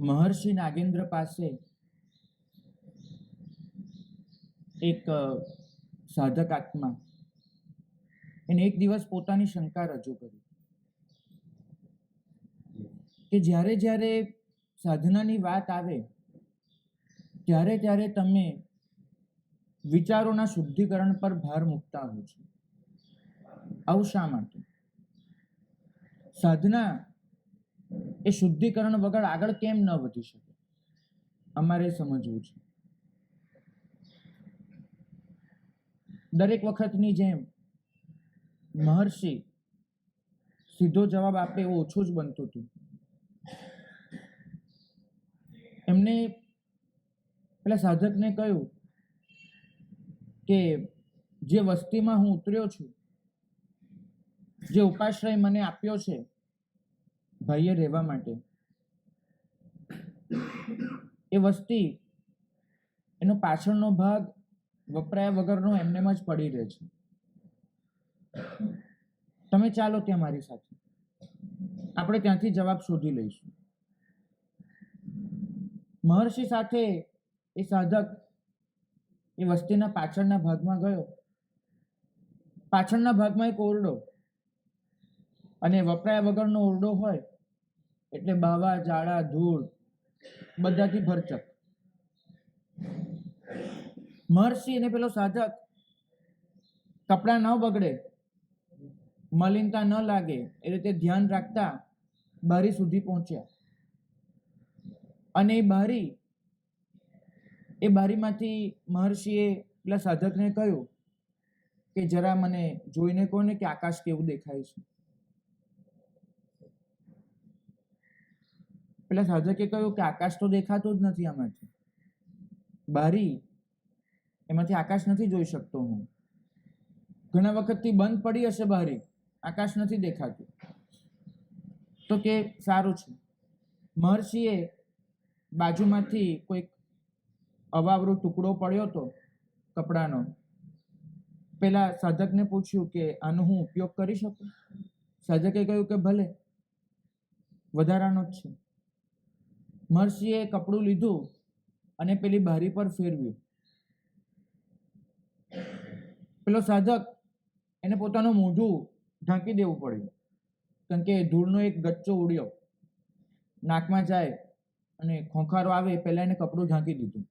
મહર્ષિ નાગેન્દ્ર પાસે એક સાધક આત્મા એને એક દિવસ પોતાની શંકા રજૂ કરી કે જ્યારે જ્યારે સાધનાની વાત આવે ત્યારે ત્યારે તમે વિચારોના શુદ્ધિકરણ પર ભાર મૂકતા હો છો. આવું શા માટે? સાધના એ શુદ્ધિકરણ વગર આગળ કેમ ન વધી શકે? અમારે સમજવું છે. દરેક વખતની જેમ મહર્ષિ સીધો જવાબ આપે એવું ઓછું જ બનતું હતું. એમને પેલા સાધકને કહ્યું કે જે વસ્તીમાં હું ઉતર્યો છું, જે ઉપાશ્રય મને આપ્યો છે ભાઈએ રહેવા માટે, એ વસ્તી એનો પાછળનો ભાગ વપરાયા વગરનો એમનેમ જ પડી રહે છે. તમે ચાલો ત્યાં મારી સાથે, આપણે ત્યાંથી જવાબ શોધી લઈશું. મહર્ષિ સાથે એ સાધક એ વસ્તીના પાછળના ભાગમાં ગયો. પાછળના ભાગમાં એક ઓરડો, અને વપરાયા વગરનો ઓરડો હોય એટલે બાવા, ઝાડા, ધૂળ બધાથી ભરચક. મહર્ષિ અને પેલો સાધક કપડાં ન બગડે, મલિનતા ન લાગે એ રીતે ધ્યાન રાખતા બારી સુધી પહોંચ્યા. અને એ બારીમાંથી મહર્ષિએ પેલા સાધકને કહ્યું કે જરા મને જોઈને કહો ને કે આકાશ કેવું દેખાય છે. પેલા સાધકે કહ્યું કે આકાશ તો દેખાતું જ નથી આમાંથી. બારી એમાંથી આકાશ નથી જોઈ શકતો હું. ઘણા વખતથી બંધ પડી હશે બારી, આકાશ નથી દેખાતું. તો કે સારું છે. મહર્ષિએ બાજુમાંથી કોઈક અવાવરો ટુકડો પડ્યો હતો કપડાનો. પેલા સાધકને પૂછ્યું કે આનો હું ઉપયોગ કરી શકું? સાધકે કહ્યું કે ભલે, વધારાનો જ છે. મહર્ષિએ કપડું લીધું અને પેલી બારી પર ફેરવ્યું. પેલો સાધક એને પોતાનું મોઢું ઢાંકી દેવું પડ્યું, કારણ કે ધૂળનો એક ગચ્ચો ઉડ્યો, નાકમાં જાય અને ખોંખારો આવે પહેલા એને કપડું ઢાંકી દીધું.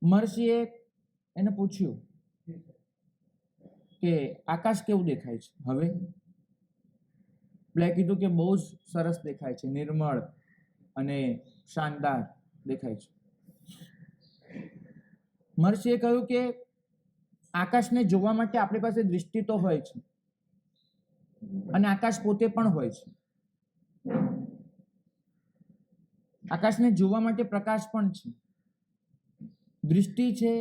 મહર્ષિએ એને પૂછ્યું કે આકાશ કેવું દેખાય છે હવે? પેલાએ કીધું કે બહુ જ સરસ દેખાય છે, નિર્મળ અને શાનદાર દેખાય છે. મહર્ષિએ કહ્યું કે આકાશને જોવા માટે આપણી પાસે દૃષ્ટિ તો હોય છે, અને આકાશ પોતે પણ હોય છે. આકાશને જોવા માટે પ્રકાશ પણ છે. દૃષ્ટિ છે,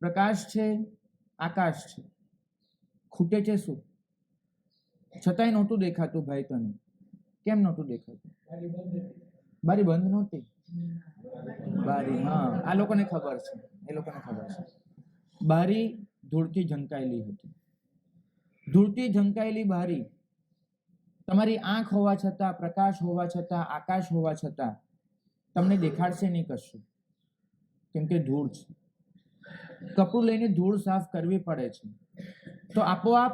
પ્રકાશ છે, આકાશ છે. ખૂટે છે શું? છતાંય નહોતું દેખાતું ભાઈ તને. કેમ નહોતું દેખાતું? બારી બંધ નહોતી. બારી, હા, આ લોકોને ખબર છે, એ લોકોને ખબર છે. બારી ધૂળથી ઢંકાયેલી હતી. ધૂળથી ઢંકાયેલી બારી તમારી આંખ હોવા છતાં, પ્રકાશ હોવા છતાં, આકાશ હોવા છતાં તમને દેખાડશે નહીં કશું, કેમ કે ધૂળ છે. કપડું લઈને ધૂળ સાફ કરવી પડે છે, તો આપોઆપ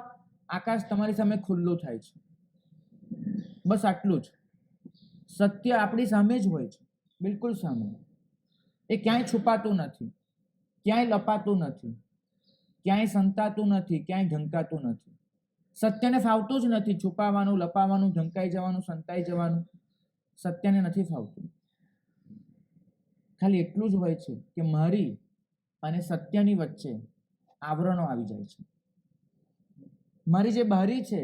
આકાશ તમારી સામે ખુલ્લું થાય છે. બસ આટલું જ. સત્ય આપણી સામે જ હોય છે, બિલકુલ સામે. એ ક્યાંય છુપાતું નથી, ક્યાંય લપાતું નથી, ક્યાંય સંતાતું નથી, ક્યાંય ઢંકાતું નથી. સત્યને ફાવતું જ નથી છુપાવાનું, લપાવાનું, ઢંકાઈ જવાનું, સંતાઈ જવાનું. સત્યને નથી ફાવતું. ખાલી એટલું જ હોય છે કે મારી અને સત્યની વચ્ચે આવરણો આવી જાય છે. મારી જે બારી છે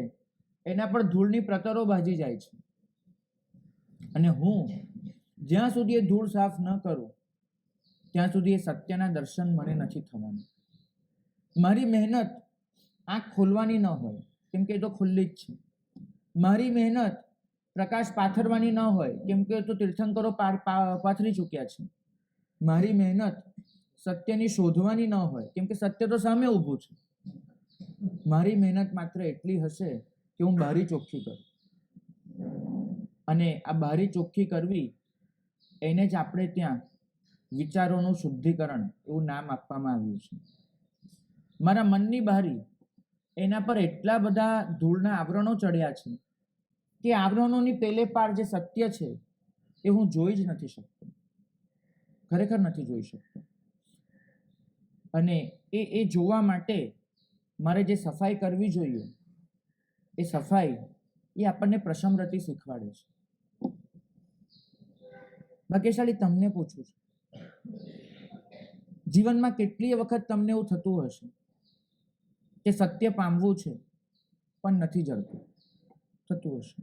એના પર ધૂળની પ્રતરો બાજી જાય છે, અને હું જ્યાં સુધી એ ધૂળ સાફ ન કરું ત્યાં સુધી એ સત્યના દર્શન મને નથી થવાનું. મારી મહેનત આંખ ખોલવાની ન હોય, કેમ કે એ તો ખુલ્લી જ છે. મારી મહેનત પ્રકાશ પાથરવાની ન હોય, કેમ કે તો તીર્થંકરો પાથરી ચૂક્યા છે. મારી મહેનત સત્યની શોધવાની ન હોય, કેમ કે સત્ય તો સામે ઊભું છે. મારી મહેનત માત્ર એટલી હશે કે હું બારી ચોખ્ખી કરું, અને આ બારી ચોખ્ખી કરવી એને જ આપણે ત્યાં વિચારોનું શુદ્ધિકરણ એવું નામ આપવામાં આવ્યું છે. મારા મનની બારી, એના પર એટલા બધા ધૂળના આવરણો ચડ્યા છે કે આવરણોની પેલે પાર જે સત્ય છે એ હું જોઈ જ નથી શકતો, ખરેખર નથી જોઈ શકતો. અને એ જોવા માટે મારે જે સફાઈ કરવી જોઈએ એ સફાઈ એ આપણને પ્રશમરતિ શીખવાડે છે. ભાગ્યશાળી તમને પૂછું છું, જીવનમાં કેટલી વખત તમને એવું થતું હશે કે સત્ય પામવું છે પણ નથી જડતું? થતું હશે.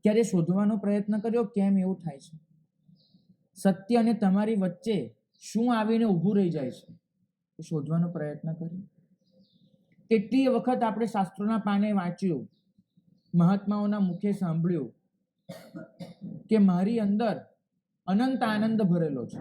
ક્યારે શોધવાનો પ્રયત્ન કર્યો કેમ એવું થાય છે? સત્ય અને તમારી વચ્ચે શું આવીને ઊભું રહી જાય છે એ શોધવાનો પ્રયત્ન કર્યો? કેટલી વખત આપણે શાસ્ત્રોના પાને વાંચ્યું, મહાત્માઓના મુખે સાંભળ્યું કે મારી અંદર અનંત આનંદ ભરેલો છે.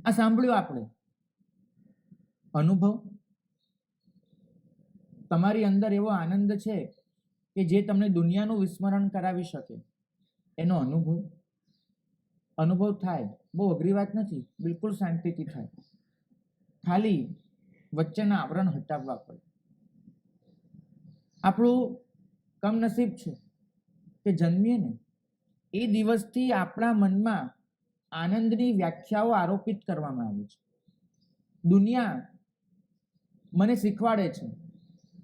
આ સાંભળ્યું આપણે અનુભવ. તમારી અંદર એવો આનંદ છે કે જે તમને દુનિયાનું વિસ્મરણ કરાવી શકે, એનો અનુભવ થાય. બહુ અઘરી વાત નથી, બિલકુલ શાંતિથી થાય. ખાલી વચ્ચેના આવરણ હટાવવા પડે. આપણું કમનસીબ છે કે જન્મીએ ને એ દિવસથી આપણા મનમાં આનંદની વ્યાખ્યાઓ આરોપિત કરવામાં આવી છે. દુનિયા મને શીખવાડે છે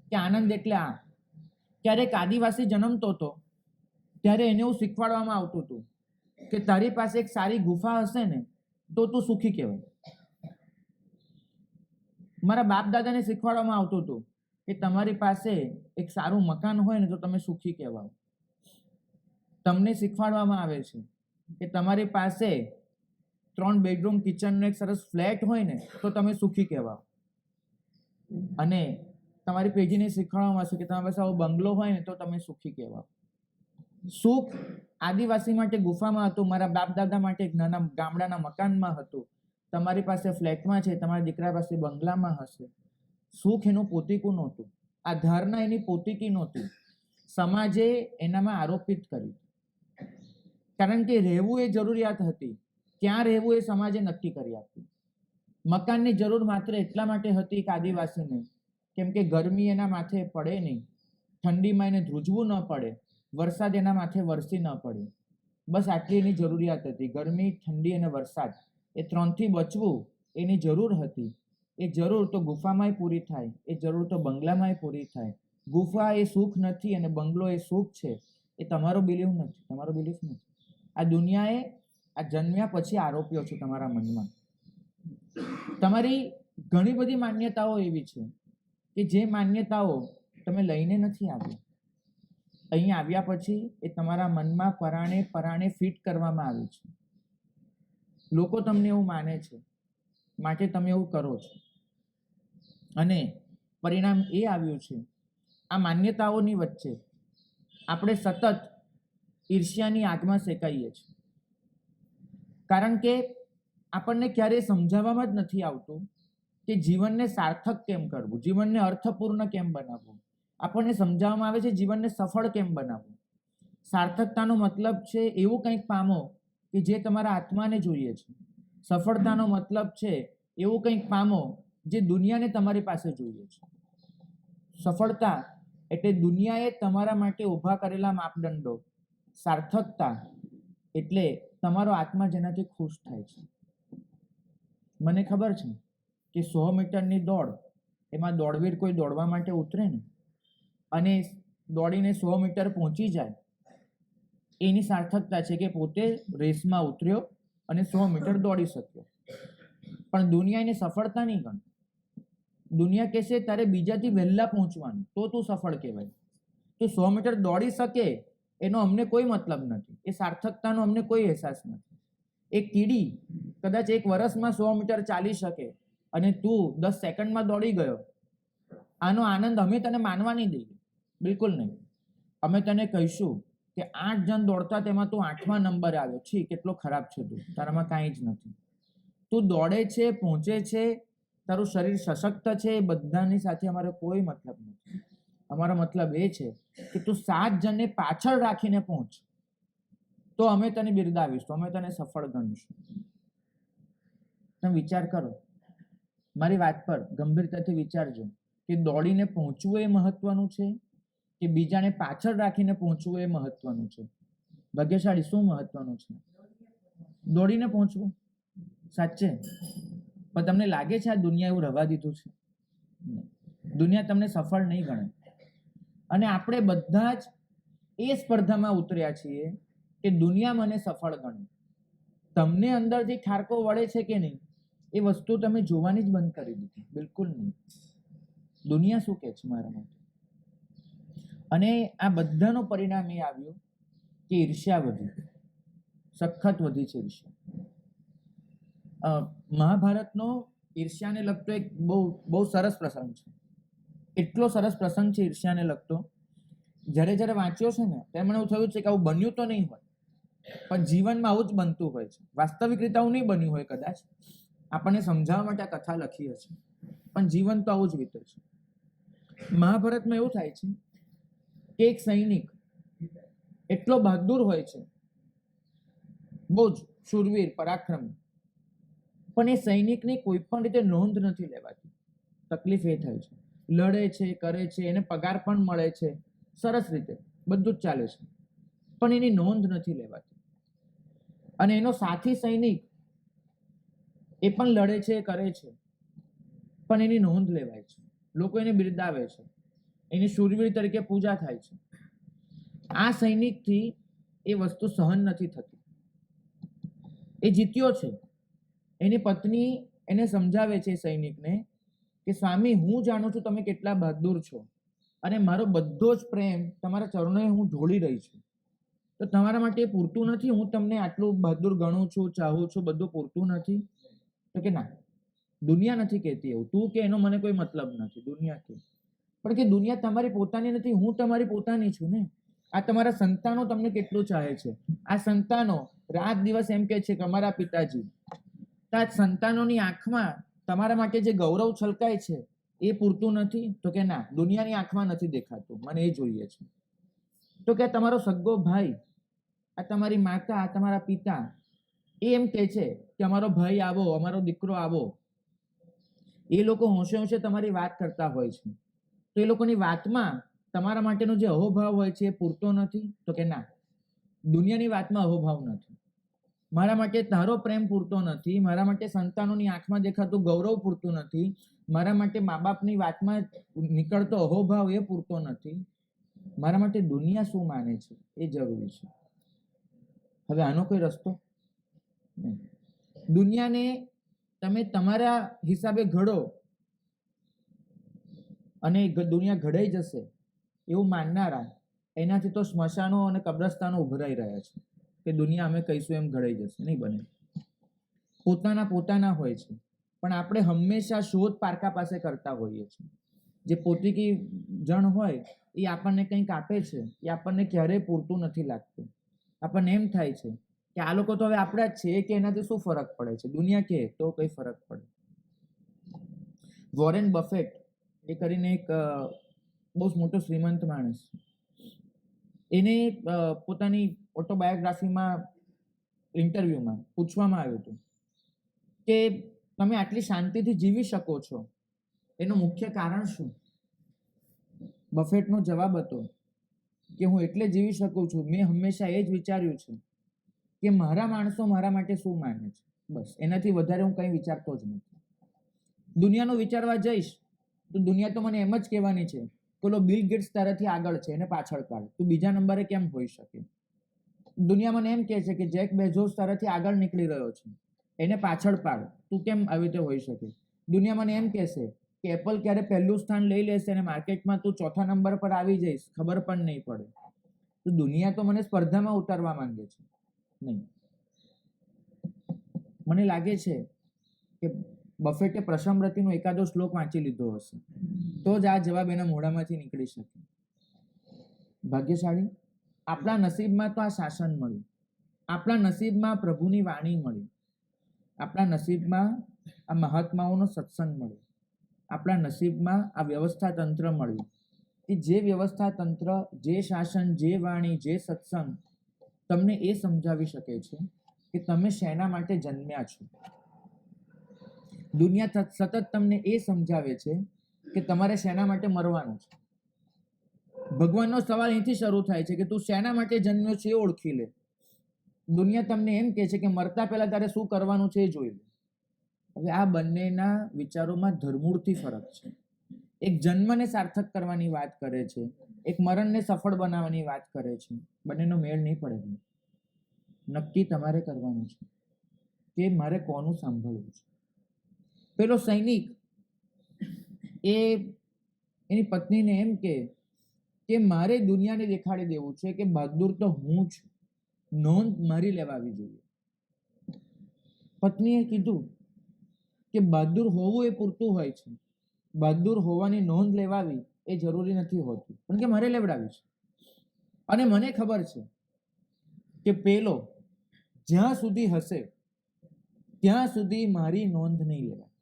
કે આનંદ એટલે આ. ક્યારેક આદિવાસી જન્મતો હતો ત્યારે એને એવું શીખવાડવામાં આવતું હતું કે તારી પાસે એક સારી ગુફા હશે ને તો તું સુખી કહેવાય. મારા બાપ દાદાને શીખવાડવામાં આવતું હતું કે તમારી પાસે એક સારું મકાન હોય ને તો તમે સુખી કહેવાય. તમને શીખવાડવામાં આવે છે કે તમારી પાસે 3 બેડરૂમ કિચનનો એક સરસ ફ્લેટ હોય ને તો તમે સુખી કહેવાય. અને તમારી પેઢીને શીખવાડવામાં આવશે કે તમારી પાસે આવો બંગલો હોય ને તો તમે સુખી કહેવાય. સુખ આદિવાસી માટે ગુફામાં હતું, મારા બાપ દાદા માટે એક નાના ગામડાના મકાનમાં હતું. તમારી પાસે ફ્લેટમાં છે, તમારા દીકરા પાસે બંગલામાં હશે. સુખ એનું પોતીકું નહોતું, આ ધારણા એની પોતીકી નહોતી, સમાજે એનામાં આરોપિત કરી. કારણ કે રહેવું એ જરૂરિયાત હતી, ક્યાં રહેવું એ સમાજે નક્કી કરી આપ્યું. મકાનની જરૂર માત્ર એટલા માટે હતી કે આદિવાસીને, કેમ કે ગરમી એના માથે પડે નહીં, ઠંડીમાં એને ધ્રુજવું ન પડે, વરસાદ એના માથે વરસી ન પડે. બસ આટલી એની જરૂરિયાત હતી. ગરમી, ઠંડી અને વરસાદ એ 3થી બચવું એની જરૂર હતી. એ જરૂર તો ગુફામાંય પૂરી થાય, એ જરૂર તો બંગલામાંય પૂરી થાય. ગુફા એ સુખ નથી અને બંગલો એ સુખ છે, એ તમારો બિલીફ નથી, તમારો બિલીફ નથી. આ દુનિયાએ આ જન્મ્યા પછી આરોપ્યો છે તમારા મનમાં. તમારી ઘણી બધી માન્યતાઓ એવી છે કે જે માન્યતાઓ તમે લઈને નથી આવ્યા. અહીં આવ્યા પછી એ તમારા મનમાં પરાણે પરાણે ફિટ કરવામાં આવી છે. લોકો તમને એવું માને છે માટે તમે એવું કરો છો અને પરિણામ એ આવ્યું છે. આ માન્યતાઓની વચ્ચે આપણે સતત ઈર્ષ્યાની આગમાં શેકાઈએ છીએ. કારણ કે આપણને ક્યારેય સમજાવવામાં જ નથી આવતું કે જીવનને સાર્થક કેમ કરવું, જીવનને અર્થપૂર્ણ કેમ બનાવવું. આપણને સમજાવવામાં આવે છે જીવનને સફળ કેમ બનાવવું. સાર્થકતાનો મતલબ છે એવું કંઈક પામો કે જે તમારા આત્માને જોઈએ છે. સફળતાનો મતલબ છે એવું કંઈક પામો જે દુનિયાને તમારી પાસે જોઈએ છે. સફળતા એટલે દુનિયાએ તમારા માટે ઊભા કરેલા માપદંડો. સાર્થકતા એટલે તમારો આત્મા જેનાથી ખુશ થાય છે. મને ખબર છે કે 100 મીટરની દોડ, એમાં દોડવીર કોઈ દોડવા માટે ઉતરે ને અને દોડીને 100 મીટર પહોંચી જાય, એની સાર્થકતા છે કે પોતે રેસમાં ઉતર્યો અને 100 મીટર દોડી શક્યો. પણ દુનિયા એને સફળતા નહીં ગણે. દુનિયા કહેશે તારે બીજાથી વહેલા પહોંચવાનું તો તું સફળ કહેવાય. તું 100 મીટર દોડી શકે એનો અમને કોઈ મતલબ નથી, એ સાર્થકતાનો અમને કોઈ અહેસાસ નથી. એક કીડી કદાચ 1 વર્ષમાં 100 મીટર ચાલી શકે અને તું 10 સેકન્ડમાં દોડી ગયો, આનો આનંદ અમે તને માનવા નહીં દઈએ, બિલકુલ નહીં. અમે તને કહીશું કે 8 જણ દોડતા તેમાં તું 8મા નંબરે આવ્યો, છી કેટલો ખરાબ છે તું, તારામાં કાંઈ જ નથી. તું દોડે છે, પહોંચે છે, તારું શરીર સશક્ત છે, એ બધાની સાથે અમારો કોઈ મતલબ નથી. અમારો મતલબ એ છે કે તું 7 જણને પાછળ રાખીને પહોંચ, તો અમે તને બિરદાવીશું, અમે તને સફળ ગણીશું. તમે વિચાર કરો, મારી વાત પર ગંભીરતાથી વિચારજો કે દોડીને પહોંચવું એ મહત્વનું છે કે બીજાને પાછળ રાખીને પહોંચવું એ મહત્વનું છે? ભાગ્યશાળી, શું મહત્વનું છે? દોડીને પહોંચવું. સાચે? પણ તમને લાગે છે આ દુનિયા એવું રવા દીધું છે? દુનિયા તમને સફળ નહીં ગણે. અને આપણે બધા જ એ સ્પર્ધામાં ઉતર્યા છીએ કે દુનિયા મને સફળ ગણે. તમને અંદરથી ઠારકો વળે છે કે નહીં, એ વસ્તુ તમે જોવાની જ બંધ કરી દીધી. બિલકુલ નહીં. દુનિયા શું કહે છે મારા માટે? અને આ બધાનું પરિણામ એ આવ્યું કે ઈર્ષ્યા વધી, સખત વધી છે ઈર્ષ્યા. મહાભારતનો ઈર્ષ્યાને લગતો એક બહુ સરસ પ્રસંગ છે. એટલો સરસ પ્રસંગ છે ઈર્ષ્યાને લગતો, જ્યારે વાંચ્યો છે ને ત્યારે મને એવું થયું છે કે આવું બન્યું તો નહીં હોય, પણ જીવનમાં આવું જ બનતું હોય છે. વાસ્તવિક રીતે આવું નહીં બન્યું હોય કદાચ, આપણને સમજાવવા માટે આ કથા લખી હશે, પણ જીવન તો આવું જ વીતે છે. મહાભારતમાં એવું થાય છે કે એક સૈનિક એટલો બહાદુર હોય છે, બહુ જ શૂરવીર, પરાક્રમી, પણ એ સૈનિકની કોઈ પણ રીતે નોંધ નથી લેવાતી. તકલીફ એ થાય છે. લડે છે, કરે છે, એને પગાર પણ મળે છે, સરસ રીતે બધું જ ચાલે છે, પણ એની નોંધ નથી લેવાતી. અને એનો સાથી સૈનિક એ પણ લડે છે, કરે છે, પણ એની નોંધ લેવાય છે, લોકો એને બિરદાવે છે, એની શૂરવીર તરીકે પૂજા થાય છે. આ સૈનિકથી એ વસ્તુ સહન નથી થતી. એ જીત્યો છે. એની પત્ની એને સમજાવે છે સૈનિકને કે સ્વામી, હું જાણું છું તમે કેટલા બહાદુર છો અને મારો બધો જ પ્રેમ તમારા ચરણોએ હું ઢોળી રહી છું, તો તમારા માટે એ પૂરતું નથી? હું તમને આટલું બહાદુર ગણું છું, ચાહું છું, બધું પૂરતું નથી? તો કે ના, દુનિયા નથી કહેતી એવું. તું કે એનો મને કોઈ મતલબ નથી, દુનિયા કે. પણ કે દુનિયા તમારી પોતાની નથી, હું તમારી પોતાની છું ને. આ તમારા સંતાનો તમને કેટલું ચાહે છે. આ સંતાનો રાત દિવસ એમ કહે છે કે અમારા પિતાજી. આ સંતાનોની આંખમાં તમારા માટે જે ગૌરવ છલકાય છે એ પૂરતું નથી? તો કે ના, દુનિયાની આંખમાં નથી દેખાતું, મને એ જોઈએ છે. તો કે તમારો સગ્ગો ભાઈ, આ તમારી માતા, આ તમારા પિતા, એ એમ કહે છે કે અમારો ભાઈ આવો, અમારો દીકરો આવો. એ લોકો હોંશે હોંશે તમારી વાત કરતા હોય છે, તો એ લોકોની વાતમાં તમારા માટેનો જે અહોભાવ હોય છે એ પૂરતો નથી? તો કે ના, દુનિયાની વાતમાં અહોભાવ નથી. મારા માટે તારો પ્રેમ પૂરતો નથી, મારા માટે સંતાનોની આંખમાં દેખાતું ગૌરવ પૂરતું નથી, મારા માટે મા બાપની વાતમાં નીકળતો અહોભાવ એ પૂરતો નથી. મારા માટે દુનિયા શું માને છે એ જરૂરી છે. હવે આનો કોઈ રસ્તો નહીં. દુનિયાને તમે તમારા હિસાબે ઘડો અને દુનિયા ઘડાઈ જશે એવું માનનારા, એનાથી તો સ્મશાનો અને કબ્રસ્તાનો ઉભરાઈ રહ્યા છે કે દુનિયા અમે કહીશું એમ ઘડાઈ જશે. નહીં બને. પોતાના હોય છે, પણ આપણે હંમેશા શોધ પારકા પાસે કરતા હોઈએ છીએ. જે પોતીકી જણ હોય એ આપણને કંઈક આપે છે, એ આપણને ક્યારેય પૂરતું નથી લાગતું. આપણને એમ થાય છે કે આ લોકો તો હવે આપણા જ છે, કે એનાથી શું ફરક પડે છે? દુનિયા કે તો કઈ ફરક પડે. વોરેન બફેટ એ કરીને એક બહુ મોટો શ્રીમંત માણસ, એને પોતાની ઓટોબાયોગ્રાફીમાં ઇન્ટરવ્યુમાં પૂછવામાં આવ્યું હતું કે તમે આટલી શાંતિથી જીવી શકો છો, એનું મુખ્ય કારણ શું? બફેટનો જવાબ હતો કે હું એટલે જીવી શકું છું, મેં હંમેશા એ જ વિચાર્યું છે કે મારા માણસો મારા માટે શું માને છે, બસ એનાથી વધારે હું કંઈ વિચારતો જ નથી. દુનિયાનું વિચારવા જઈશ તો દુનિયા તો મને એમ જ કહેવાની છે કે ઓલો બિલ ગેટ્સ તારાથી આગળ છે, એને પાછળ કાઢ, તું બીજા નંબરે કેમ હોઈ શકે? દુનિયા મને એમ કહે છે કે જેક બેઝોસ તારાથી આગળ નીકળી રહ્યો છે, એને પાછળ પાડ, તું કેમ આવી રીતે હોઈ શકે? દુનિયા મને એમ કહેશે કે એપલ ક્યારે પહેલું સ્થાન લઈ લેશે અને માર્કેટમાં તું ચોથા નંબર પર આવી જઈશ, ખબર પણ નહીં પડે. તો દુનિયા તો મને સ્પર્ધામાં ઉતારવા માંગે છે. નહીં, મને લાગે છે કે બફેટે પ્રશમરતિનો એકાદો શ્લોક વાંચી લીધો હશે, તો જ આ જવાબ એના મોઢામાંથી નીકળી શકે. ભાગ્યશાળી આપણા નસીબમાં તો આ શાસન મળ્યું, આપણા નસીબમાં પ્રભુની વાણી મળી, આપણા નસીબમાં આ મહાત્માઓનો સત્સંગ મળ્યો, આપણા નસીબમાં આ વ્યવસ્થા તંત્ર મળ્યું કે જે વ્યવસ્થા તંત્ર, જે શાસન, જે વાણી, જે સત્સંગ તમને એ સમજાવી શકે છે કે તમે શેના માટે જન્મ્યા છો. દુનિયા સતત તમને એ સમજાવે છે કે તમારે શેના માટે મરવાનું છે. ભગવાનનો સવાલ અહીંથી શરૂ થાય છે કે તું શેના માટે જન્મ્યો છે એ ઓળખી લે. દુનિયા તમને એમ કહે છે કે મરતા પહેલા તારે શું કરવાનું છે એ જોઈ લે. હવે આ બંનેના વિચારોમાં ધરમૂળથી ફરક છે. એક જન્મને સાર્થક કરવાની વાત કરે છે, એક મરણને સફળ બનાવવાની વાત કરે છે. બંનેનો મેળ નહીં પડે. નક્કી તમારે કરવાનું છે કે મારે કોનું સાંભળવું છે. પેલો સૈનિક એની પત્નીને એમ કે મારે દુનિયાને દેખાડી દેવું છે કે બહાદુર તો હું છું, નોંધ મારી લેવાવી જોઈએ. પત્નીએ કીધું કે બહાદુર હોવું એ પૂરતું હોય છે, બહાદુર હોવાની નોંધ લેવાવી એ જરૂરી નથી હોતું, પણ કે મારે લેવડાવી છે. અને મને ખબર છે કે પેલો જ્યાં સુધી હશે ત્યાં સુધી મારી નોંધ નહીં લેવાય.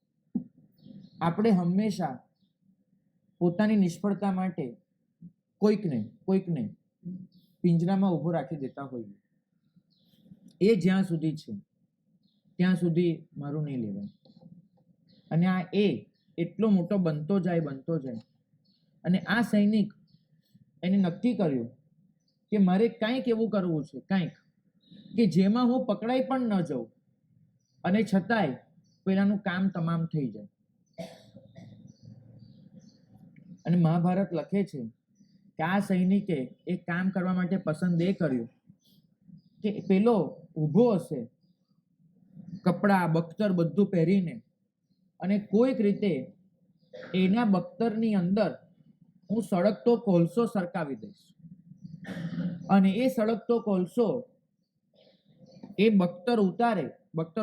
આપણે હંમેશા પોતાની નિષ્ફળતા માટે કોઈકને પિંજરામાં ઊભો રાખી દેતા હોઈએ. એ જ્યાં સુધી છે ત્યાં સુધી મારું નહીં લેવાય. અને આ એટલો મોટો બનતો જાય. અને આ સૈનિક એને નક્કી કર્યું કે મારે કંઈક એવું કરવું છે, કંઈક કે જેમાં હું પકડાઈ પણ ન જાઉં અને છતાંય પેલાનું કામ તમામ થઈ જાય. અને મહાભારત લખે છે કે આ સૈનિકે એ કામ કરવા માટે પસંદ એ કર્યું કે પેલો ઊભો હશે, કપડા બખ્તર બધું પહેરીને, અને કોઈક રીતે એના બખ્તરની અંદર હું સળગતો કોલસો સરકાવી દઈશ. અને એ સળગતો કોલસો એ બખ્તર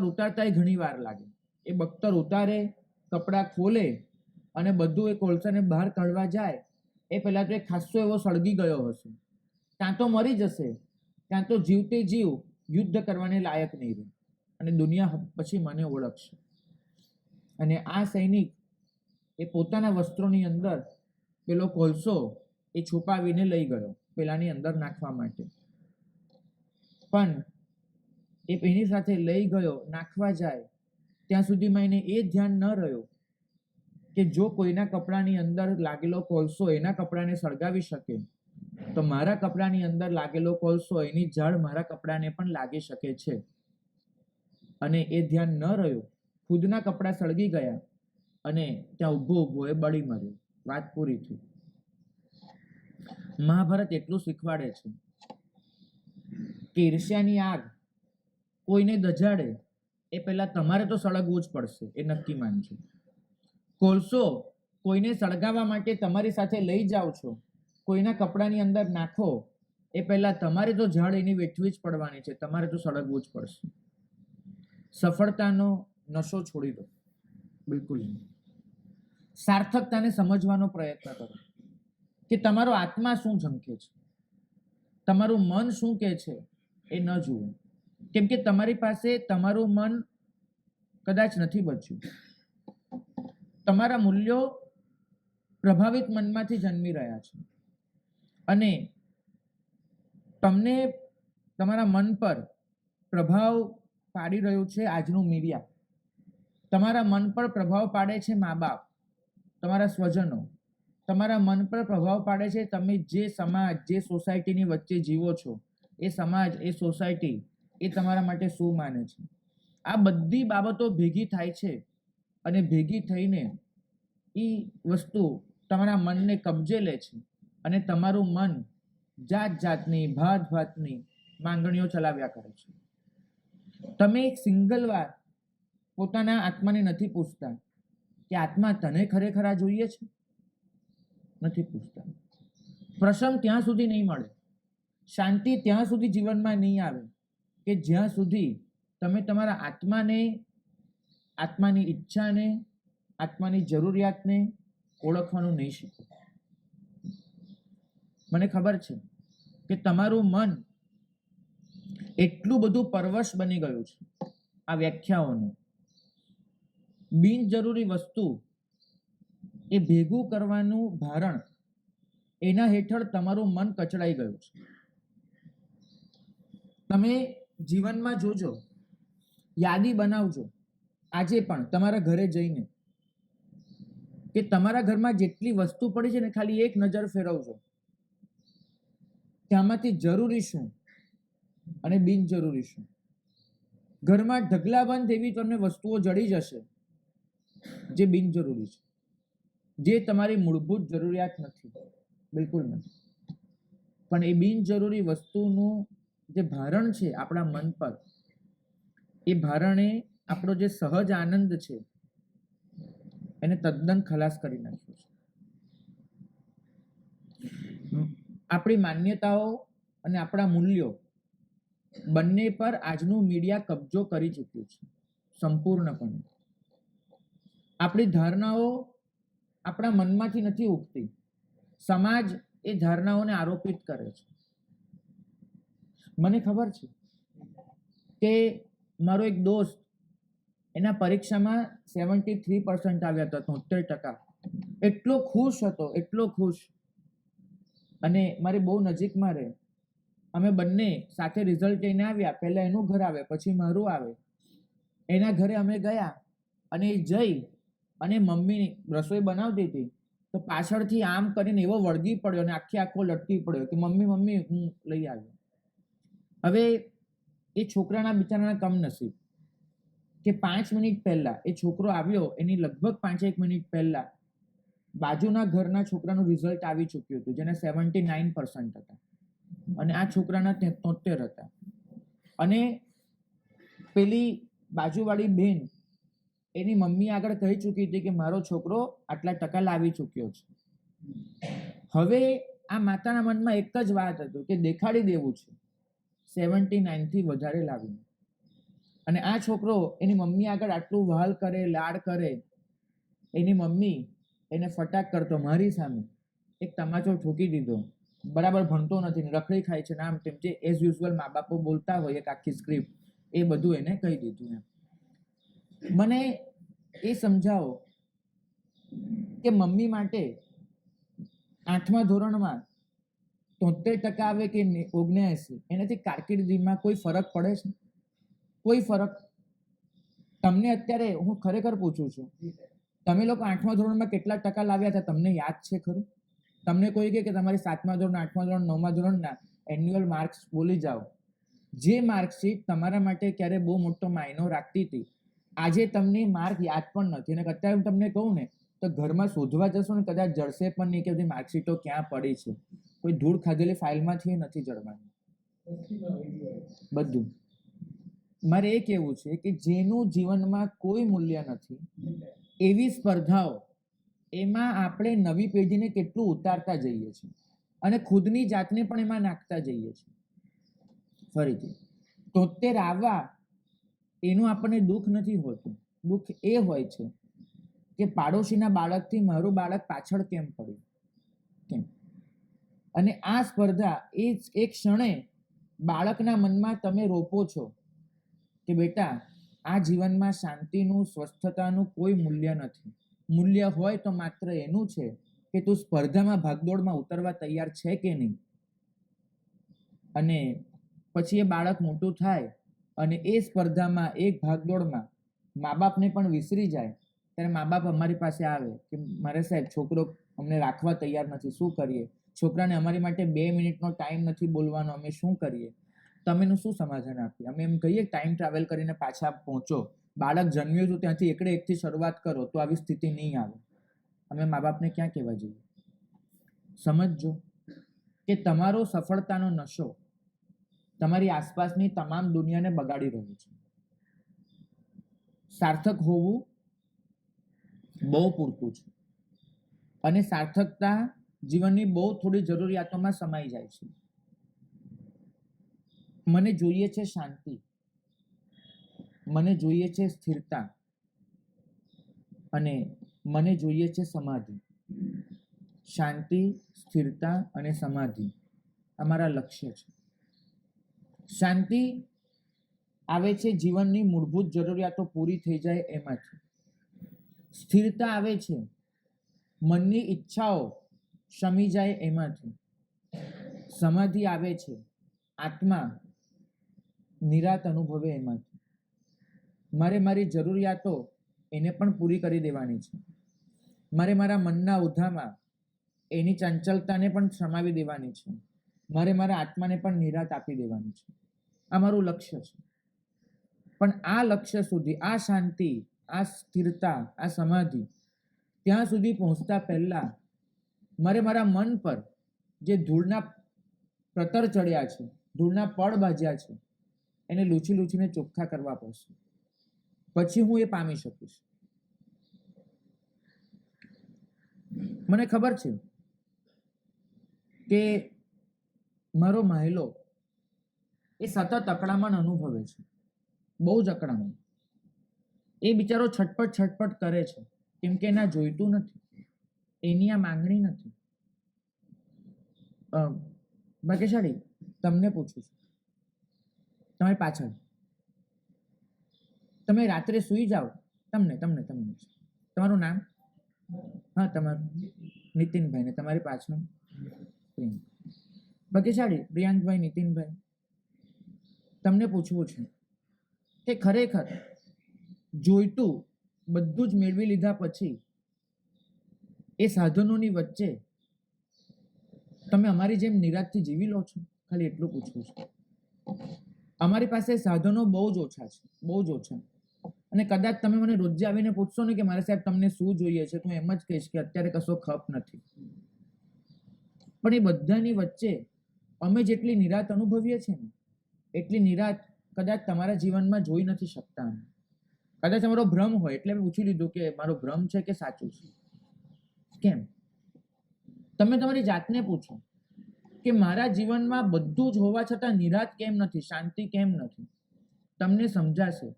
ઉતારતા ઘણી વાર લાગે. એ બખ્તર ઉતારે, કપડા ખોલે અને બધું એ કોલસાને બહાર કાઢવા જાય એ પહેલા તો એ ખાસ્સો એવો સળગી ગયો હશે. ત્યાં તો મરી જશે, ત્યાં તો જીવતે જીવ યુદ્ધ કરવાને લાયક નહીં રહે અને દુનિયા પછી મને ઓળખશે. અને આ સૈનિક એ પોતાના વસ્ત્રોની અંદર પેલો કોલસો એ છુપાવીને લઈ ગયો પેલાની અંદર નાખવા માટે. પણ એ એની સાથે લઈ ગયો, નાખવા જાય ત્યાં સુધીમાં એને એ ધ્યાન ન રહ્યો કે જો કોઈના કપડાની અંદર લાગેલો કોલસો એના કપડાને સળગાવી શકે તો મારા કપડાની અંદર લાગેલો કોલસો એની ઝાડ મારા કપડાને પણ લાગી શકે છે. અને એ ધ્યાન ન રહ્યું, ખુદના કપડા સળગી ગયા અને ત્યાં ઊભો એ બળી મર્યો. વાત પૂરી થઈ. મહાભારત એટલું શીખવાડે છે કે ઈર્ષ્યાની આગ કોઈને દજાડે એ પહેલા તમારે તો સળગવું જ પડશે, એ નક્કી માનજો. કોલસો કોઈને સળગાવવા માટે તમારી સાથે લઈ જાઓ છો, કોઈના કપડાની અંદર નાખો એ પહેલા તમારે તો ઝાડ એની વેઠવી જ પડવાની છે, તમારે તો સળગવું જ પડશે. સફળતાનો નશો છોડી દો, બિલકુલ નહીં. સાર્થકતાને સમજવાનો પ્રયત્ન કરો કે તમારો આત્મા શું ઝંખે છે, તમારું મન શું કહે છે એ ન જુઓ. કેમ કે તમારી પાસે તમારું મન કદાચ નથી બચ્યું. તમારા મૂલ્યો પ્રભાવિત મનમાંથી જન્મી રહ્યા છે અને તમને તમારા મન પર પ્રભાવ પાડી રહ્યું છે આજનું મીડિયા. તમારા મન પર પ્રભાવ પાડે છે મા બાપ, તમારા સ્વજનો. તમારા મન પર પ્રભાવ પાડે છે તમે જે સમાજ, જે સોસાયટીની વચ્ચે જીવો છો, એ સમાજ, એ સોસાયટી એ તમારા માટે શું માને છે. આ બધી બાબતો ભેગી થાય છે અને ભેગી થઈને એ વસ્તુ તમારા મનને કબજે લે છે અને તમારું મન જાત જાતની, ભાત ભાતની માંગણીઓ ચલાવ્યા કરે છે. તમે એક સિંગલ વાર પોતાના આત્માને નથી પૂછતા કે આત્મા તને ખરેખર આ જોઈએ છે? નથી પૂછતા. પ્રસન્ન ત્યાં સુધી નહીં મળે, શાંતિ ત્યાં સુધી જીવનમાં નહીં આવે કે જ્યાં સુધી તમે તમારા આત્માને, આત્માની ઈચ્છાને, આત્માની જરૂરિયાતને ઓળખવાનું નહીં શીખો. મને ખબર છે કે તમારું મન એટલું બધું પરવશ બની ગયું છે આ વ્યાખ્યાઓનું, બિનજરૂરી વસ્તુ એ ભેગું કરવાનું ભારણ, એના હેઠળ તમારું મન કચડાઈ ગયું છે. તમે જીવનમાં જોજો, યાદી બનાવજો આજે પણ તમારા ઘરે જઈને, કે તમારા ઘરમાં જેટલી વસ્તુ પડી છે ને ખાલી એક નજર ફેરવજો, ત્યાંમાંથી જરૂરી શું અને બિનજરૂરી શું. ઘરમાં ઢગલાબંધ એવી તમને વસ્તુઓ જડી જશે જે બિનજરૂરી છે, જે તમારી મૂળભૂત જરૂરિયાત નથી, બિલકુલ નથી. પણ એ બિનજરૂરી વસ્તુનું જે ભારણ છે આપણા મન પર, એ ભારણે આપણો જે સહજ આનંદ છે એને તદ્દન ખલાસ કરી નાખ્યો છે. આપણી માન્યતાઓ અને આપણા મૂલ્યો બંને પર આજનું મીડિયા કબજો કરી ચૂક્યું છે સંપૂર્ણપણે. આપણી ધારણાઓ આપણા મનમાંથી નથી ઉગતી, સમાજ એ ધારણાઓને આરોપિત કરે છે. મને ખબર છે કે મારો એક દોસ્ત, એના પરીક્ષામાં 73% આવ્યા હતા, 73%. એટલો ખુશ હતો, એટલો ખુશ. અને મારી બહુ નજીકમાં રહે, અમે બંને સાથે રિઝલ્ટ લઈને આવ્યા. પહેલા એનું ઘર આવે, પછી મારું આવે. એના ઘરે અમે ગયા અને જઈ અને મમ્મી રસોઈ બનાવતી હતી તો પાછળથી આમ કરીને એવો વળગી પડ્યો અને આખો લટકી પડ્યો કે મમ્મી મમ્મી હું લઈ આવ્યો. હવે એ છોકરાના બિચારાના કમનસીબ કે 5 મિનિટ પહેલા એ છોકરો આવ્યો, એની લગભગ 5 મિનિટ પહેલા બાજુના ઘરના છોકરાનું રિઝલ્ટ આવી ચૂક્યું હતું, જેને 79% હતા અને આ છોકરાના 73 હતા. અને પેલી બાજુવાળી બેન એની મમ્મી આગળ કહી ચૂકી હતી કે મારો છોકરો આટલા ટકા લાવી ચૂક્યો છે. હવે આ માતાના મનમાં એક જ વાત હતું કે દેખાડી દેવું છે 79 થી વધારે લાવીને. અને આ છોકરો એની મમ્મી આગળ આટલું વહાલ કરે, લાડ કરે, એની મમ્મી એને ફટાક કરતો મારી સામે એક તમાચો ઠોકી દીધો. બરાબર ભણતો નથી ને રખડી ખાય છે, નામ તેમ જે એઝ યુઝ્યુઅલ મા બાપો બોલતા હોય એક આખી સ્ક્રિપ્ટ, એ બધું એને કહી દીધું. મને એ સમજાવો કે મમ્મી માટે 8મા ધોરણમાં 73% આવે કે 79, એનાથી કારકિર્દીમાં કોઈ ફરક પડે છે? કોઈ ફરક? તમને અત્યારે હું ખરેખર પૂછું છું, તમે લોકો 8મા ધોરણમાં કેટલા ટકા લાવ્યા હતા તમને યાદ છે ખરું? તમને કોઈ કહે કે તમારી 7મા ધોરણ, 8મા ધોરણ, 9મા ધોરણના એન્યુઅલ માર્ક્સ બોલી જાઓ. જે માર્કશીટ તમારા માટે ક્યારે બહુ મોટો માયનો રાખતી હતી, આજે તમને માર્ક યાદ પણ નથી. અને અત્યારે હું તમને કહું ને તો ઘરમાં શોધવા જશો ને કદાચ જડશે પણ નહીં કે બધી માર્કશીટો ક્યાં પડી છે. કોઈ ધૂળ ખાધેલી ફાઇલમાંથી નથી જડવાની બધું. મારે એ કહેવું છે કે જેનું જીવનમાં કોઈ મૂલ્ય નથી એવી સ્પર્ધાઓ, એમાં આપણે નવી પેઢીને કેટલું ઉતારતા જઈએ છીએ અને ખુદની જાતને પણ એમાં નાખતા જઈએ છીએ. ફરીથી 73 આવવા એનું આપણને દુઃખ નથી હોતું, દુઃખ એ હોય છે કે પાડોશીના બાળકથી મારું બાળક પાછળ કેમ પડ્યું, કેમ. અને આ સ્પર્ધા એ એક ક્ષણે બાળકના મનમાં તમે રોપો છો કે બેટા આ જીવનમાં શાંતિનું, સ્વસ્થતાનું કોઈ મૂલ્ય નથી. મૂલ્ય હોય તો માત્ર એનું છે કે તું સ્પર્ધામાં ભાગદોડમાં ઉતરવા તૈયાર છે કે નહીં. અને પછી એ બાળક મોટું થાય અને એ સ્પર્ધામાં, એક ભાગદોડમાં મા બાપને પણ વિસરી જાય. ત્યારે મા બાપ અમારી પાસે આવે કે મારે સાહેબ છોકરો અમને રાખવા તૈયાર નથી, શું કરીએ? છોકરાને અમારી માટે 2 મિનિટનો ટાઈમ નથી બોલવાનો, અમે શું કરીએ? તમે એનું શું સમાધાન આપીએ? અમે એમ કહીએ ટાઈમ ટ્રાવેલ કરીને પાછા પહોંચો, બાળક જન્મ્યું હતું ત્યાંથી એકથી શરૂઆત કરો તો આવી સ્થિતિ નહીં આવે. અમે મા બાપને ક્યાં કહેવા જઈએ? સમજજો કે તમારો સફળતાનો નશો તમારી આસપાસની તમામ દુનિયાને બગાડી રહ્યું છે. સાર્થક હોવું બહુ પૂરતું છે અને સાર્થકતા જીવનની બહુ થોડી જરૂરિયાતોમાં સમાઈ જાય છે. મને જોઈએ છે શાંતિ, મને જોઈએ છે સ્થિરતા અને મને જોઈએ છે સમાધિ. શાંતિ, સ્થિરતા અને સમાધિ, આ મારા લક્ષ્ય છે. શાંતિ આવે છે જીવનની મૂળભૂત જરૂરિયાતો પૂરી થઈ જાય એમાંથી. સ્થિરતા આવે છે મનની ઈચ્છાઓ શમી જાય એમાંથી. સમાધિ આવે છે આત્મા નિરાત અનુભવે એમાંથી. મારે મારી જરૂરિયાતો એને પણ પૂરી કરી દેવાની છે. મારે મારા મનના ઉધામાં એની ચંચલતાને પણ સમાવી દેવાની છે. મારે મારા આત્માને પણ નિરાત આપી દેવાની છે. આ મારું લક્ષ્ય છે. પણ આ લક્ષ્ય સુધી, આ શાંતિ, આ સ્થિરતા, આ સમાધિ ત્યાં સુધી પહોંચતા પહેલા મારે મારા મન પર જે ધૂળના પ્રતર ચડ્યા છે, ધૂળના પડ બાજ્યા છે, એને લૂછી લૂછીને ચોખ્ખા કરવા પડશે. પછી હું એ પામી શકીશ. મને ખબર છે કે મારો માયલો એ સતત અકળામણ અનુભવે છે, બહુ જ અકળામણ. એ બિચારો છટપટ કરે છે કેમ કે એના જોઈતું નથી, એની આ માંગણી નથી. ભાગ્યશાળી, તમને પૂછું છું, તમારી પાછળ તમે રાત્રે સૂઈ જાઓ, તમને તમારું નામ? હા, તમારું નીતિનભાઈ. ને તમારી પાછળ ભાગ્યશાળી પ્રિયાંકભાઈ, નીતિનભાઈ, તમને પૂછવું છે કે ખરેખર જોઈતું બધું જ મેળવી લીધા પછી એ સાધનોની વચ્ચે તમે અમારી જેમ નિરાંતથી જીવી લો છો? ખાલી એટલું પૂછવું છે. અમારી પાસે સાધનો બહુ જ ઓછા છે, બહુ જ ઓછા. અને કદાચ તમે મને રોજે આવીને પૂછશો ને કે મારે સાહેબ તમને શું જોઈએ છે, તો હું એમ જ કહીશ કે અત્યારે કશો ખપ નથી. પણ એ બધાની વચ્ચે અમે જેટલી નિરાંત અનુભવીએ છીએ ને એટલી નિરાંત કદાચ તમારા જીવનમાં જોઈ નથી શકતા. કદાચ અમારો ભ્રમ હોય એટલે મેં પૂછી લીધું કે મારો ભ્રમ છે કે સાચું છે. કેમ? તમે તમારી જાતને પૂછો કે મારા જીવનમાં બધું જ હોવા છતાં નિરાંત કેમ નથી, શાંતિ કેમ નથી? તમને સમજાશે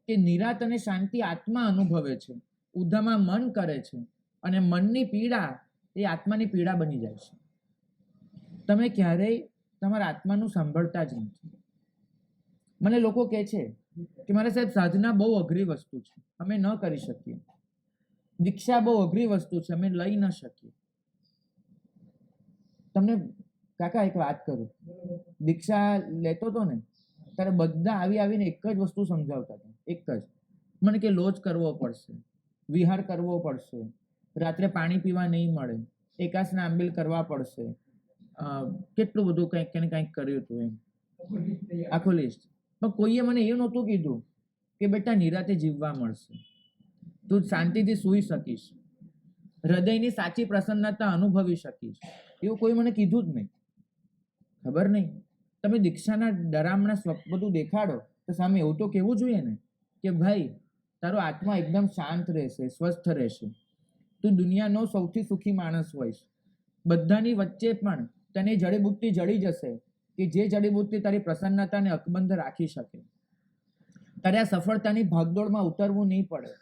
કે નિરાંત અને શાંતિ આત્મા અનુભવે છે, ઉધામાં મન કરે છે, અને મનની પીડા એ આત્માની પીડા બની જાય છે. તમે ક્યારેય તમારા આત્માનું સાંભળતા જ નથી. મને લોકો કહે છે કે મારા સાહેબ સાધના બહુ અઘરી વસ્તુ છે, અમે ન કરી શકીએ. દીક્ષા બહુ અઘરી વસ્તુ છે, અમે લઈ ન શકીએ. તમને કાકા એક વાત કરું, દીક્ષા લેતો હતો ને ત્યારે બધા આવીને એક જ વસ્તુ સમજાવતા હતા, એક જ. મને કે લોજ કરવો પડશે, વિહાર કરવો પડશે, રાત્રે પાણી પીવા નહીં મળે, એકાસના આંબિલ કરવા પડશે, કેટલું બધું કંઈક ને કંઈક કર્યું હતું એમ, આખું લિસ્ટ. પણ કોઈએ મને એ નહોતું કીધું કે બેટા નિરાતે જીવવા મળશે, તું શાંતિથી સૂઈ શકીશ, હૃદયની સાચી પ્રસન્નતા અનુભવી શકીશ. એવું કોઈ મને કીધું જ નહીં. ખબર નહીં, તમે દીક્ષાના ડરામણા બધું દેખાડો તો સામે એવું તો કહેવું જોઈએ ને કે ભાઈ તારો આત્મા એકદમ શાંત રહેશે, સ્વસ્થ રહેશે, તું દુનિયાનો સૌથી સુખી માણસ હોઈશ. બધાની વચ્ચે પણ તને જડીબુટ્ટી જડી જશે કે જે જડીબુટ્ટી તારી પ્રસન્નતાને અકબંધ રાખી શકે. તારે આ સફળતાની ભાગદોડમાં ઉતરવું નહીં પડે,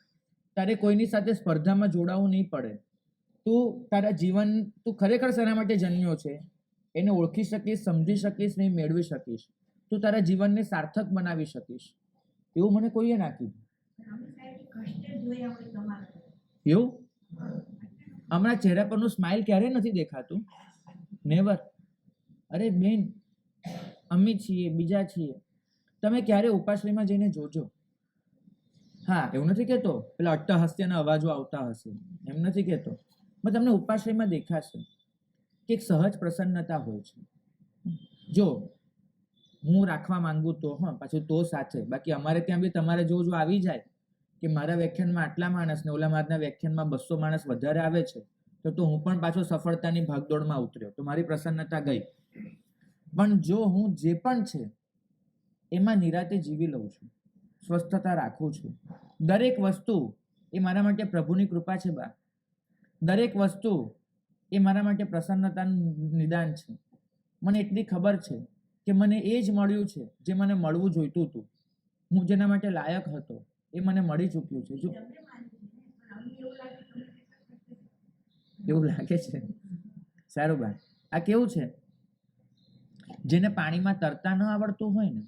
તારે કોઈની સાથે સ્પર્ધામાં જોડાવું નહીં પડે. તું તારા જીવન, તું ખરેખર શેના માટે જન્મ્યો છે એને ઓળખી શકીશ, સમજી શકીશ ને મેળવી શકીશ. તું તારા જીવનને સાર્થક બનાવી શકીશ. એવું મને કોઈએ ના કીધું. એવું હમણાં ચહેરા પરનું સ્માઇલ ક્યારે નથી દેખાતું? નેવર. અરે બેન, અમે છીએ, બીજા છીએ. તમે ક્યારે ઉપાશ્રયમાં જઈને જોજો. હા, એવું નથી કહેતો પેલા અટ્ટહાસ્યના અવાજો આવતા હશે, એમ નથી કહેતો. પણ તમને ઉપાશ્રયમાં દેખાશે કે એક સહજ પ્રસન્નતા હોય છે. જો હું રાખવા માંગુ તો, હા, પાછું તો સાથે. બાકી અમારે ત્યાં બી તમારે જો આવી જાય કે મારા વ્યાખ્યાનમાં આટલા માણસ ને ઓલા મારના વ્યાખ્યાનમાં 200 માણસ વધારે આવે છે, તો હું પણ પાછો સફળતાની ભાગદોડમાં ઉતર્યો, તો મારી પ્રસન્નતા ગઈ. પણ જો હું જે પણ છે એમાં નિરાતે જીવી લઉં છું, સ્વસ્થતા રાખું છું. દરેક વસ્તુ એ મારા માટે પ્રભુની કૃપા છે બા. દરેક વસ્તુ એ મારા માટે પ્રસન્નતાનું નિદાન છે. મને એટલી ખબર છે કે મને એ જ મળ્યું છે જે મને મળવું જોઈતું હતું. હું જેના માટે લાયક હતો એ મને મળી ચૂક્યું છે. જો એવું લાગે છે, સારું બા. આ કેવું છે જેને પાણીમાં તરતા ન આવડતું હોય ને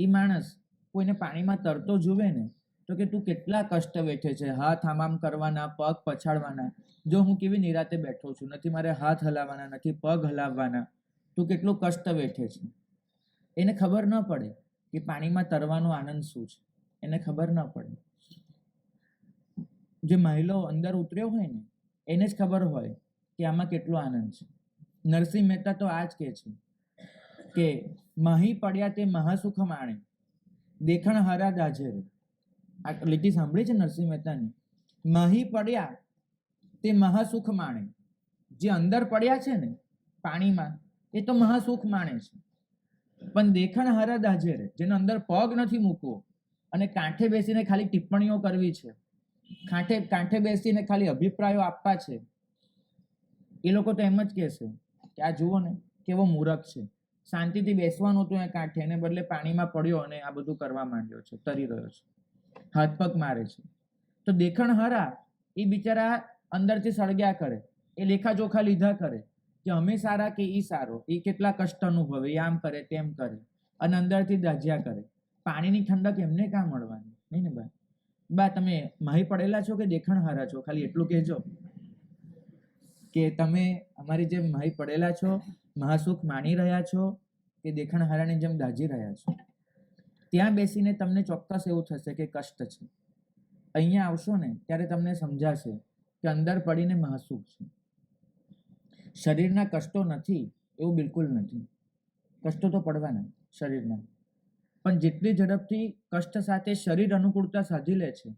એ માણસ કોઈને પાણીમાં તરતો જુએ ને તો કે તું કેટલા કષ્ટ વેઠે છે, હાથ આમ કરવાના, પગ પછાડવાના, જો હું કેવી નિરાતે બેઠો છું, નથી મારે હાથ હલાવવાના, નથી પગ હલાવવાના, તું કેટલું કષ્ટ વેઠે છે. એને ખબર ન પડે કે પાણીમાં તરવાનો આનંદ શું છે, એને ખબર ન પડે. જે મહિલો અંદર ઉતર્યો હોય ને એને જ ખબર હોય કે આમાં કેટલો આનંદ છે. નરસિંહ મહેતા તો આ જ કહે છે કે માહી પડ્યા તે મહાસુખ માણે, દેખણ હરા દાજેરે. આ લીટી સાંભળી છે નરસિંહ મહેતાની? માહી પડ્યા તે મહાસુખ માણે. જે અંદર પડ્યા છે ને પાણીમાં એ તો મહાસુખ માણે છે, પણ દેખણ હરા દાજેરે, જેને અંદર પગ નથી મૂકવો અને કાંઠે બેસીને ખાલી ટિપ્પણીઓ કરવી છે, કાંઠે બેસીને ખાલી અભિપ્રાયો આપવા છે, એ લોકો તો એમ જ કહેશે કે આ જુઓ ને કેવો મૂરખ છે, શાંતિથી બેસવાનું હતું એ કાંઠે, એને બદલે પાણીમાં પડ્યો અને આ બધું કરવા માંડ્યો છે, તરી રહ્યો છે, હાથ પગ મારે છે. તો દેખણ હરા એ બિચારા અંદરથી સળગ્યા કરે, એ લેખાજોખા લીધા કરે કે અમે સારા કે ઈ સારો, એ કેટલા કષ્ટ અનુભવે, એ આમ કરે તેમ કરે અને અંદરથી દાજ્યા કરે. પાણીની ઠંડક એમને કાં મળવાની? નહીં ને ભાઈ. બા તમે માહી પડેલા છો કે દેખણ હારા છો? ખાલી એટલું કહેજો કે તમે અમારી જેમ માહી પડેલા છો, મહાસુખ માણી રહ્યા છો કે દેખણ હારાની જેમ દાજી રહ્યા છો. ત્યાં બેસીને તમને ચોક્કસ એવું થશે કે કષ્ટ છે. અહીંયા આવશો ને ત્યારે તમને સમજાશે કે અંદર પડીને મહાસુખ છે. શરીરના કષ્ટો નથી એવું બિલકુલ નથી, કષ્ટો તો પડવાના શરીરના, પણ જેટલી ઝડપથી કષ્ટ સાથે શરીર અનુકૂળતા સાધી લે છે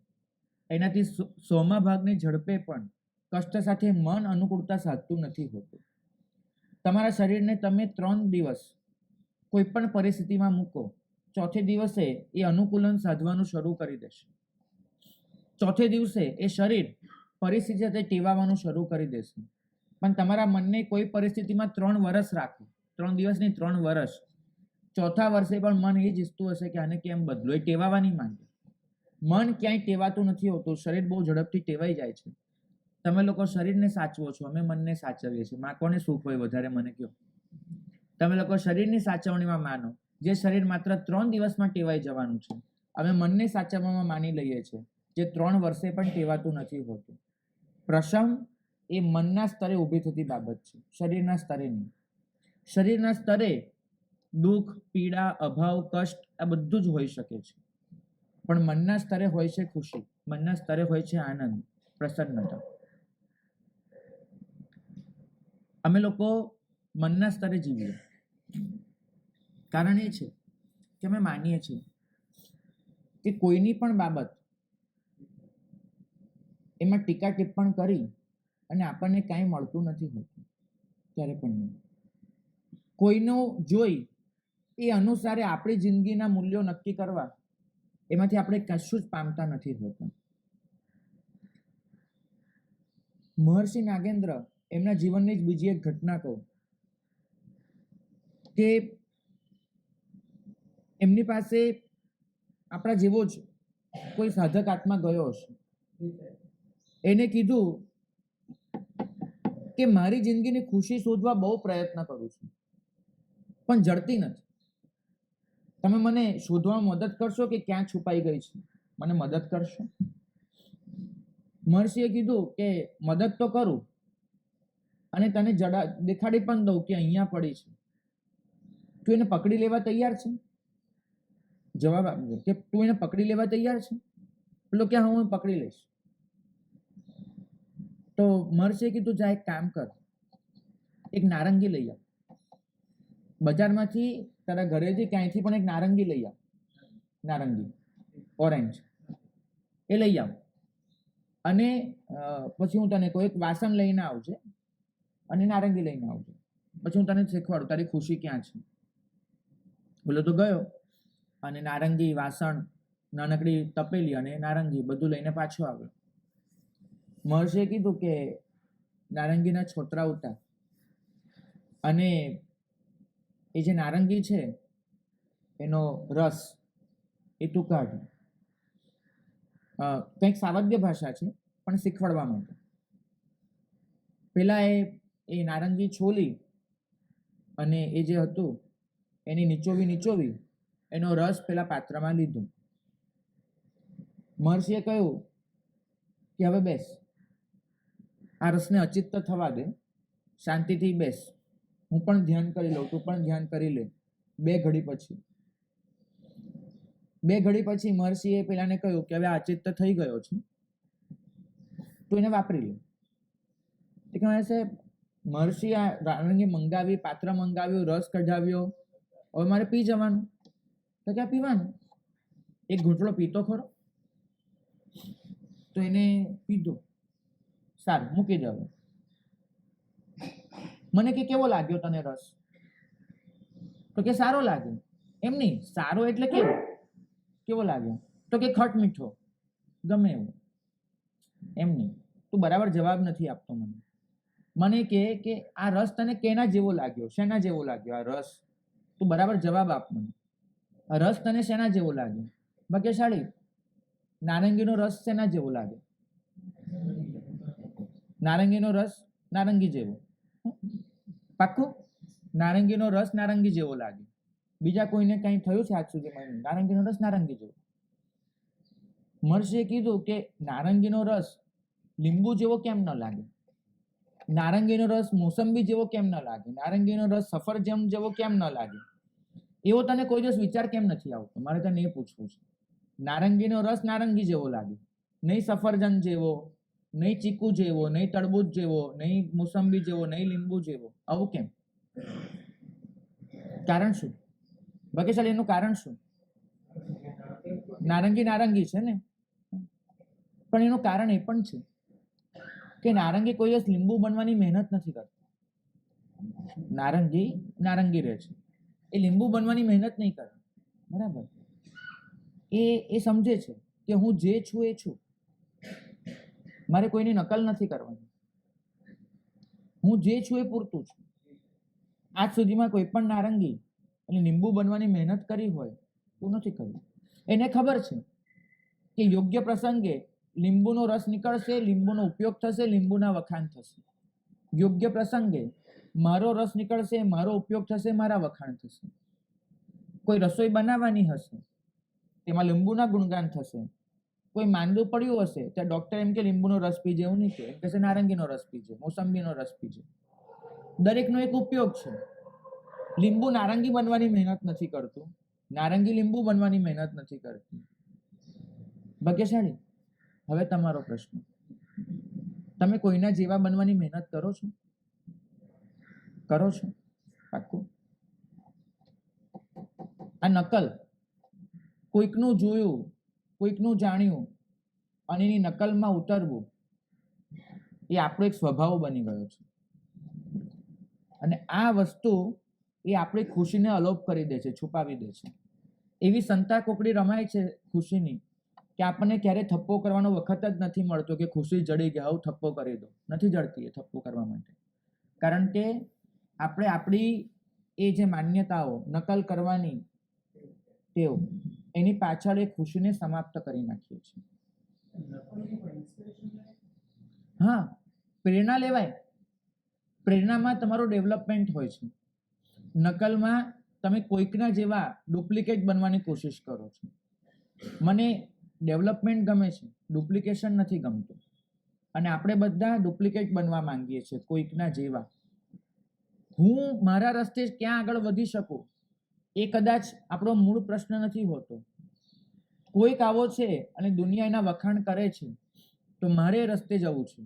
એનાથી 100મા ભાગની ઝડપે પણ કષ્ટ સાથે મન અનુકૂળતા સાધતું નથી હોતું. તમારા શરીરને તમે 3 દિવસ કોઈ પણ પરિસ્થિતિમાં મૂકો, ચોથે દિવસે એ અનુકૂલન સાધવાનું શરૂ કરી દેશે. ચોથે દિવસે એ શરીર પરિસ્થિતિ સાથે ટેવાવાનું શરૂ કરી દેશે. પણ તમારા મનને કોઈ પરિસ્થિતિમાં 3 વર્ષ રાખો, 3 દિવસની 3 વર્ષ, ચોથા વર્ષે પણ મન એ જ ઈચ્છતું હશે કે આને કેમ બદલો, એ ટેવાવાની માંગે. મન ક્યાંય ટેવાતું નથી હોતું, શરીર બહુ ઝડપથી ટેવાઈ જાય છે. તમે લોકો શરીરને સાચવો છો, અમે મનને સાચવીએ છીએ. માં કોને સુખ હોય વધારે મને કહો? તમે લોકો શરીરની સાચવણીમાં માનો, જે શરીર માત્ર 3 દિવસમાં ટેવાઈ જવાનું છે. અમે મનને સાચવવામાં માની લઈએ છીએ, જે 3 વર્ષે પણ ટેવાતું નથી હોતું. પ્રસંગ એ મનના સ્તરે ઊભી થતી બાબત છે, શરીરના સ્તરે નહીં. શરીરના સ્તરે દુઃખ, પીડા, અભાવ, કષ્ટ આ બધું જ હોઈ શકે છે, પણ મનના સ્તરે હોય છે ખુશી, મનના સ્તરે હોય છે આનંદ, પ્રસન્નતા. અમે લોકો મનના સ્તરે જીવીએ. કારણ એ છે કે અમે માનીએ છીએ કે કોઈની પણ બાબત એમાં ટીકા ટિપ્પણ કરી અને આપણને કાંઈ મળતું નથી હોતું, ત્યારે પણ નહીં. કોઈનું જોઈ એ અનુસારે આપણી જિંદગીના મૂલ્યો નક્કી કરવા, એમાંથી આપણે કશું જ પામતા નથી હોતા. મહર્ષિ નાગેન્દ્ર એમના જીવનની જ બીજી એક ઘટના કહું કે એમની પાસે આપણા જેવો જ કોઈ સાધક આત્મા ગયો હશે. એને કીધું કે મારી જિંદગીની ખુશી શોધવા બહુ પ્રયત્ન કરું છું, પણ જડતી નથી. તમે મને શોધવામાં મદદ કરશો કે ક્યાં છુપાઈ ગઈ છે? મને મદદ કરશો? મહર્ષિએ કીધું કે મદદ તો કરું અને તને દેખાડી પણ દઉં કે અહીંયા પડી છે. તું એને પકડી લેવા તૈયાર છે? જવાબ આપજો કે તું એને પકડી લેવા તૈયાર છે? પેલો કે હા, હું પકડી લઈશ. તો મહર્ષિએ કીધું જા એક કામ કર, એક નારંગી લઈ આવ. બજારમાંથી તારા ઘરેથી ક્યાંયથી પણ એક નારંગી લઈ આવ, નારંગી ઓરેન્જ એ લઈ આવ અને પછી હું તને કોઈ એક વાસણ લઈને આવજે અને નારંગી લઈને આવજે. પછી હું તને શીખવાડું તારી ખુશી ક્યાં છે. બોલો તો ગયો અને નારંગી, વાસણ, નાનકડી તપેલી અને નારંગી બધું લઈને પાછો આવ્યો. મહર્ષિએ કીધું કે નારંગીના છોતરા ઉતાર અને એ જે નારંગી છે એનો રસ એ તું કાઢ. કંઈક સાવદ્ય ભાષા છે પણ શીખવાડવા માટે. પેલા એ નારંગી છોલી અને એ જે હતું એની નીચોવી એનો રસ પેલા પાત્રમાં લીધો. મહર્ષિએ કહ્યું કે હવે બેસ, આ રસને અચિત્ત થવા દે, શાંતિથી બેસ, હું પણ ધ્યાન કરી લઉં, તું પણ ધ્યાન કરી લે. 2 ઘડી પછી મહર્ષિએ પેલાને કહ્યું કે હવે અચિત્ત થઈ ગયો છે, તું એને વાપરી લે. તે કહે છે મહર્ષિ આ નારંગી મંગાવી, પાત્ર મંગાવ્યું, રસ કઢાવ્યો, હવે મારે પી જવાનું. તો ક્યાં પીવાનું, એક ઘૂંટડો પીતો ખરો? તો એને પીધો. સારું, મૂકી દો. મને કે કેવો લાગ્યો તને રસ? તો કે સારો લાગ્યો. એમ નહીં, સારો એટલે કેવો લાગ્યો? તો કે ખટ મીઠો, ગમે એવું. એમ નહીં, તું બરાબર જવાબ નથી આપતો. મને કે આ રસ તને કેના જેવો લાગ્યો, શેના જેવો લાગ્યો આ રસ? તું બરાબર જવાબ આપ મને. આ રસ તને શેના જેવો લાગ્યો? ભાગ્યશાળી, નારંગીનો રસ શેના જેવો લાગે? નારંગીનો રસ નારંગી જેવો. પાક્કું? નારંગીનો રસ નારંગી જેવો લાગે. બીજા કોઈને કંઈ થયું છે આજ સુધી? નારંગીનો રસ નારંગી જેવો. મહર્ષિએ કીધું કે નારંગીનો રસ લીંબુ જેવો કેમ ન લાગે? નારંગીનો રસ મોસંબી જેવો કેમ ન લાગે? નારંગીનો રસ સફરજન જેવો કેમ ન લાગે? એવો તને કોઈ દિવસ વિચાર કેમ નથી આવતો? મારે તને એ પૂછવું છે. નારંગીનો રસ નારંગી જેવો લાગે, નહીં સફરજન જેવો, નહીં ચીકુ જેવો, નહીં તરબૂચ જેવો, નહીં મોસંબી જેવો, નહીં લીંબુ જેવો. આવું કેમ? કારણ શું? ભાગ્યશાળી, એનું કારણ શું? નારંગી છે ને, પણ એનું કારણ એ પણ છે કે નારંગી કોઈ દિવસ લીંબુ બનવાની મહેનત નથી કરતી. નારંગી રહે છે, એ લીંબુ બનવાની મહેનત નહીં કરે. બરાબર? એ સમજે છે કે હું જે છું એ છું, મારે કોઈની નકલ નથી કરવાની, હું જે છું એ પૂરતું છું. આજ સુધીમાં કોઈ પણ નારંગી અને લીંબુ બનવાની મહેનત કરી હોય તો નથી કરી. એને ખબર છે કે યોગ્ય પ્રસંગે લીંબુનો રસ નીકળશે, લીંબુનો ઉપયોગ થશે, લીંબુના વખાણ થશે. યોગ્ય પ્રસંગે મારો રસ નીકળશે, મારો ઉપયોગ થશે, મારા વખાણ થશે. કોઈ રસોઈ બનાવવાની હશે, તેમાં લીંબુના ગુણગાન થશે. કોઈ માંદું પડ્યું હશે ત્યાં ડોક્ટર એમ કે લીંબુનો રસ પીજે, એવું નહીં કે એમ કહેશે નારંગીનો રસ પીજે, મોસંબીનો રસ પીજે. દરેકનો એક ઉપયોગ છે. લીંબુ નારંગી બનવાની મહેનત નથી કરતું, નારંગી લીંબુ બનવાની મહેનત નથી કરતી. ભાગ્યશાળી, હવે તમારો પ્રશ્ન, તમે કોઈના જેવા બનવાની મહેનત કરો છો? પાક્કું? આ નકલ, કોઈકનું જોયું, કોઈકનું જાણ્યું અને એની નકલમાં ઉતરવું, એ આપણો એક સ્વભાવ બની ગયો છે. અને આ વસ્તુ એ આપણી ખુશીને અલોપ કરી દે છે, છુપાવી દે છે. એવી સંતા કોકડી રમાય છે ખુશીની કે આપણને ક્યારે થપ્પો કરવાનો વખત જ નથી મળતો કે ખુશી જડી ગઈ, આવું થપ્પો કરી દો. નથી જડતી એ થપ્પો કરવા માટે, કારણ કે આપણે આપણી એ જે માન્યતાઓ, નકલ કરવાની ટેવ, એની પાછળ એ ખુશીને સમાપ્ત કરી નાખીએ છીએ. હા, પ્રેરણા લેવાય. પ્રેરણામાં તમારો ડેવલપમેન્ટ હોય છે. નકલમાં તમે કોઈકના જેવા ડુપ્લિકેટ બનવાની કોશિશ કરો છો. મને ડેવલપમેન્ટ ગમે છે, ડુપ્લિકેશન નથી ગમતું. અને આપણે બધા ડુપ્લિકેટ બનવા માંગીએ છીએ, કોઈકના જેવા. હું મારા રસ્તે ક્યાં આગળ વધી શકું એ કદાચ આપણો મૂળ પ્રશ્ન નથી હોતો. કોઈક આવો છે અને દુનિયા એના વખાણ કરે છે તો મારે રસ્તે જવું છે,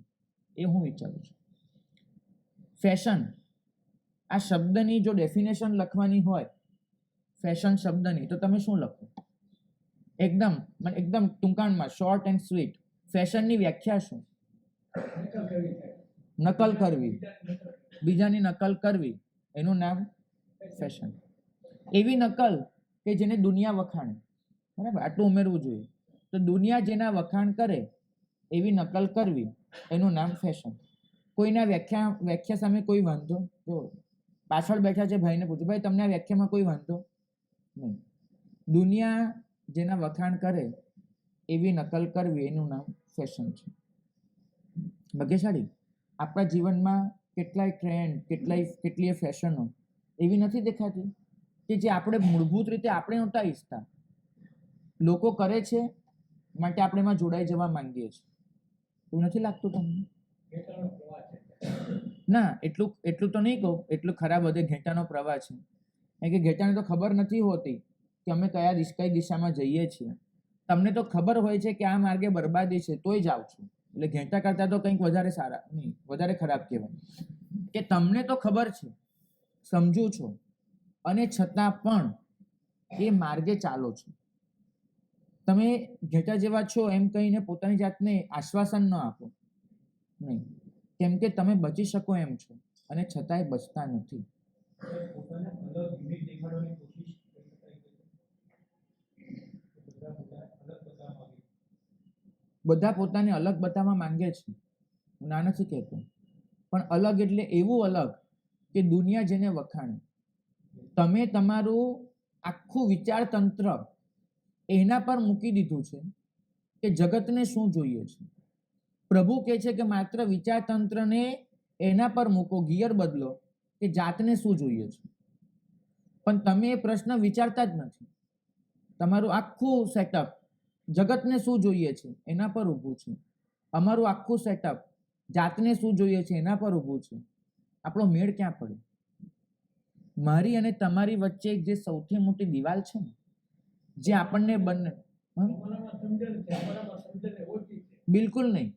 એ હું વિચારું છું. ફેશન, આ શબ્દની જો ડેફિનેશન લખવાની હોય, ફેશન શબ્દની, તો તમે શું લખો? એકદમ ટૂંકાણમાં, શોર્ટ એન્ડ સ્વીટ, ફેશનની વ્યાખ્યા શું? નકલ કરવી, બીજાની નકલ કરવી, એનું નામ ફેશન. એવી નકલ કે જેને દુનિયા વખાણે. બરાબર? આટલું ઉમેરવું જોઈએ. તો દુનિયા જેના વખાણ કરે એવી નકલ કરવી, એનું નામ ફેશન. કોઈના વ્યાખ્યા સામે કોઈ વાંધો? જો પાછળ બેઠા છે ભાઈને પૂછો, ભાઈ તમને આ વ્યાખ્યામાં કોઈ વાંધો નહીં? દુનિયા જેના વખાણ કરે એવી નકલ કરવી, એનું નામ ફેશન છે. ભાગ્યશાળી, આપણા જીવનમાં કેટલાય ટ્રેન્ડ, કેટલીય ફેશનો એવી નથી દેખાતી કે જે આપણે મૂળભૂત રીતે આપણે નહોતા ઈચ્છતા, લોકો કરે છે માટે આપણે એમાં જોડાઈ જવા માંગીએ છીએ? એવું નથી લાગતું તમને? ના, એટલું તો નહીં કહું, એટલું ખરાબ બધે ઘેટાનો પ્રવાહ છે. કારણ કે ઘેટાને તો ખબર નથી હોતી કે અમે કઈ દિશામાં જઈએ છીએ. તમને તો ખબર હોય છે કે આ માર્ગે બરબાદી છે, તોય જાઓ છો. એટલે ઘેટા કરતા તો કંઈક વધારે સારા નહીં, વધારે ખરાબ કહેવાય કે તમને તો ખબર છે, સમજુ છો, અને છતાં પણ એ માર્ગે ચાલો છો. તમે ઘેટા જેવા છો એમ કહીને પોતાની જાતને આશ્વાસન ન આપો, નહીં, કેમ કે તમે બચી શકો એમ છો અને છતાંય બચતા નથી. બધા પોતાને અલગ બતાવવા માંગે છે, હું ના નથી કહેતો, પણ અલગ એટલે એવું અલગ કે દુનિયા જેને વખાણે. તમે તમારું આખું વિચાર તંત્ર એના પર મૂકી દીધું છે કે જગતને શું જોઈએ છે. પ્રભુ કહે છે કે માત્ર વિચાર તંત્રને એના પર મૂકો, ગિયર બદલો કે જાતને શું જોઈએ છે. પણ તમે એ પ્રશ્ન વિચારતા જ નથી. તમારું આખું સેટઅપ જગતને શું જોઈએ છે એના પર ઊભું છે. અમારું આખું સેટઅપ જાતને શું જોઈએ છે એના પર ઊભું છે. આપણો મેળ ક્યાં પડે? મારી અને તમારી વચ્ચે જે સૌથી મોટી દિવાલ છે ને, જે આપણને બંને, બિલકુલ નહીં,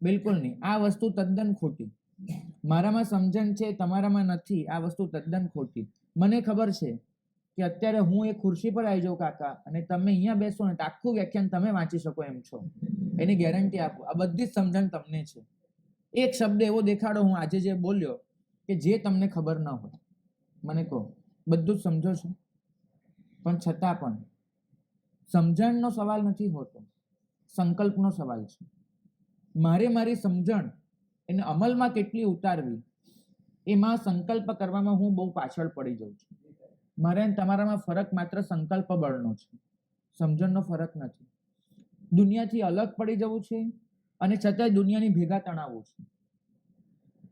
બિલકુલ નહીં. આ વસ્તુ તદ્દન ખોટી. મારામાં સમજણ છે, તમારામાં નથી. આ વસ્તુ તદ્દન ખોટી. મને ખબર છે કે અત્યારે હું એ ખુરશી પર આવી જાઉં કાકા, અને તમે અહીંયા બેસો ને તો આખું વ્યાખ્યાન તમે વાંચી શકો એમ છો, એની ગેરંટી આપો. આ બધી જ સમજણ તમને છે. એક શબ્દ એવો દેખાડો હું આજે જે બોલ્યો કે જે તમને ખબર ન હોય, મને કહો, બધું જ સમજો છો. પણ છતાં પણ સમજણનો સવાલ નથી હોતો, સંકલ્પનો સવાલ છે. મારી સમજણ એને અમલમાં કેટલી ઉતારવી, એમાં સંકલ્પ કરવામાં હું બહુ પાછળ પડી જાઉં છું. મારે તમારામાં ફરક માત્ર સંકલ્પ બળનો છે, સમજણનો ફરક નથી. દુનિયાથી અલગ પડી જવું છે અને છતાંય દુનિયાની ભેગા તણાવવું છે.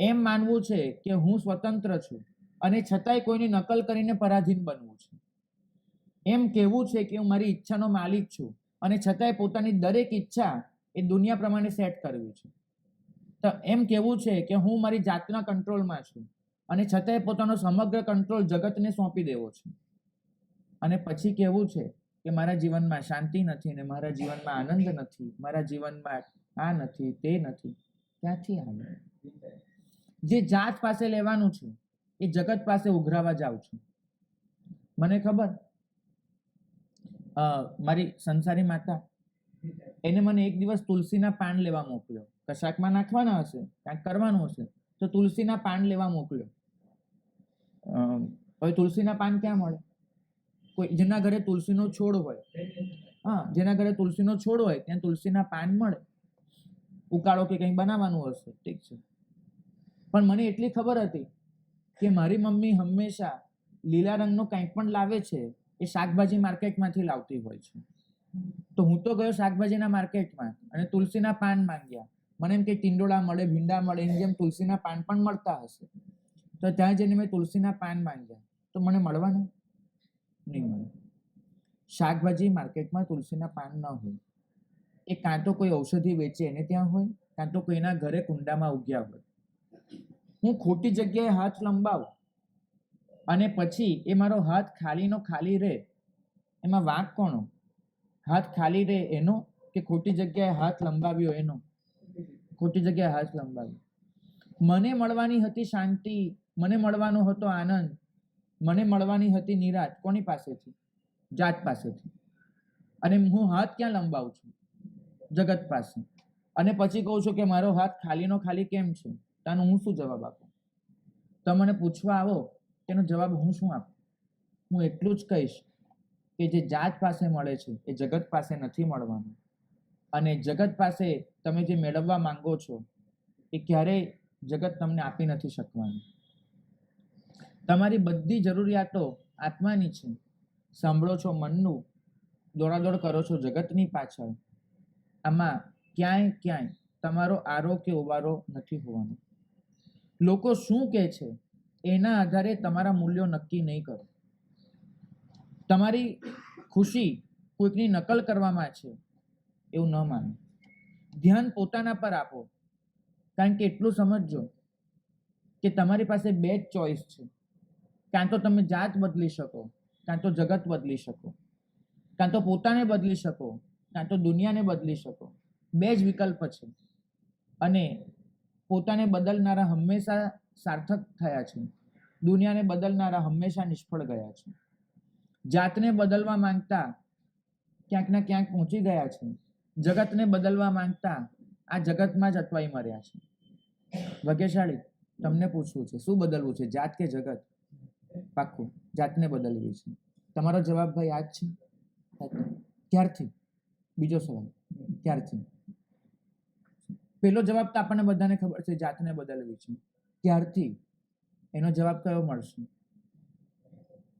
એમ માનવું છે કે હું સ્વતંત્ર છું અને છતાંય કોઈની નકલ કરીને પરાધીન બનવું છે. એમ કહેવું છે કે હું મારી ઈચ્છાનો માલિક છું અને છતાંય પોતાની દરેક ઈચ્છા એ દુનિયા પ્રમાણે સેટ કરવી છે. તો એમ કહેવું છે કે હું મારી જાતના કંટ્રોલમાં છું અને છતાંય પોતાનો સમગ્ર કંટ્રોલ જગતને સોંપી દેવો છે. અને પછી કહેવું છે કે મારા જીવનમાં શાંતિ નથી ને મારા જીવનમાં આનંદ નથી, મારા જીવનમાં આ નથી, તે નથી. ક્યાંથી આવે? જે જાત પાસે લેવાનું છે એ જગત પાસે ઉઘરાવા જાવ છું. મને ખબર, મારી સંસારી માતા, એને મને એક દિવસ તુલસીના પાન લેવા મોકલ્યો. કશાકમાં નાખવાના હશે, ક્યાંક કરવાનું હશે, તો તુલસીના પાન લેવા મોકલ્યો. હવે તુલસીના પાન ક્યાં મળે? કોઈ જેના ઘરે તુલસીનો છોડ હોય, હા, જેના ઘરે તુલસીનો છોડ હોય ત્યાં તુલસીના પાન મળે. ઉકાળો કે કંઈ બનાવવાનું હશે, ઠીક છે. પણ મને એટલી ખબર હતી કે મારી મમ્મી હંમેશા લીલા રંગનો કંઈક પણ લાવે છે એ શાકભાજી માર્કેટમાંથી લાવતી હોય છે. તો હું તો ગયો શાકભાજીના માર્કેટમાં અને તુલસીના પાન માંગ્યા. મને એમ કે ટીંડોળા મળે, ભીંડા મળે, એની જેમ તુલસીના પાન પણ મળતા હશે. તો ત્યાં જઈને મેં તુલસીના પાન માંગ્યા, તો મને મળવાના નહીં મળે. શાકભાજી માર્કેટમાં તુલસીના પાન ન હોય. એ કાં તો કોઈ ઔષધિ વેચે એને ત્યાં હોય, કાં તો કોઈના ઘરે કુંડામાં ઉગ્યા હોય. હું ખોટી જગ્યાએ હાથ લંબાવું અને પછી એ મારો હાથ ખાલીનો ખાલી રહે, એમાં વાંક કોનો? હાથ ખાલી રહે એનો કે ખોટી જગ્યાએ હાથ લંબાવ્યો એનો? ખોટી જગ્યાએ હાથ લંબાવ્યો. મને મળવાની હતી શાંતિ, મને મળવાનો હતો આનંદ, મને મળવાની હતી નિરાંત. કોની પાસેથી? જાત પાસેથી. અને હું હાથ ક્યાં લંબાવું છું? જગત પાસે. અને પછી કહું છું કે મારો હાથ ખાલીનો ખાલી કેમ છે? તાનો હું શું જવાબ આપું? તો મને પૂછવા આવો તેનો જવાબ હું શું આપું? હું એટલું જ કહીશ કે જે જાત પાસે મળે છે એ જગત પાસે નથી મળવાનું. અને જગત પાસે તમે જે મેળવવા માંગો છો એ ક્યારેય જગત તમને આપી નથી શકવાનું. તમારી બધી જરૂરિયાતો આત્માની છે. સાંભળો છો મનનું, દોડાદોડ કરો છો જગતની પાછળ. આમાં ક્યાંય તમારો આરો કે ઓવારો નથી હોવાનો. લોકો શું કહે છે એના આધારે તમારા મૂલ્યો નક્કી નહીં કરો. તમારી ખુશી કોઈકની નકલ કરવામાં છે એવું ન માનો. ધ્યાન પોતાના પર આપો. કારણ કે એટલું સમજજો કે તમારી પાસે બે જ ચોઈસ છે. કાં તો તમે જાત બદલી શકો, કાં તો જગત બદલી શકો, કાં તો પોતાને બદલી શકો, કાં તો દુનિયાને બદલી શકો. બે જ વિકલ્પ છે. અને પોતાને બદલનારા હંમેશા સાર્થક થયા છે. દુનિયાને બદલનારા હંમેશા નિષ્ફળ ગયા છે. જાતને બદલવા માંગતા ક્યાંક ના ક્યાંક પહોંચી ગયા છે. જગતને બદલવા માંગતા આ જગતમાં જ અટવાઈ મર્યા છે. ભાગ્યશાળી, તમને પૂછવું છે, શું બદલવું છે, જાત કે જગત? પાક્કું જાતને બદલવી છે. તમારો જવાબ ભાઈ આ જ છે. ક્યારથી? બીજો સવાલ, ક્યારથી? પેલો જવાબ તો આપણને બધાને ખબર છે, જાતને બદલવી છે. ક્યારથી? એનો જવાબ કયો મળશે?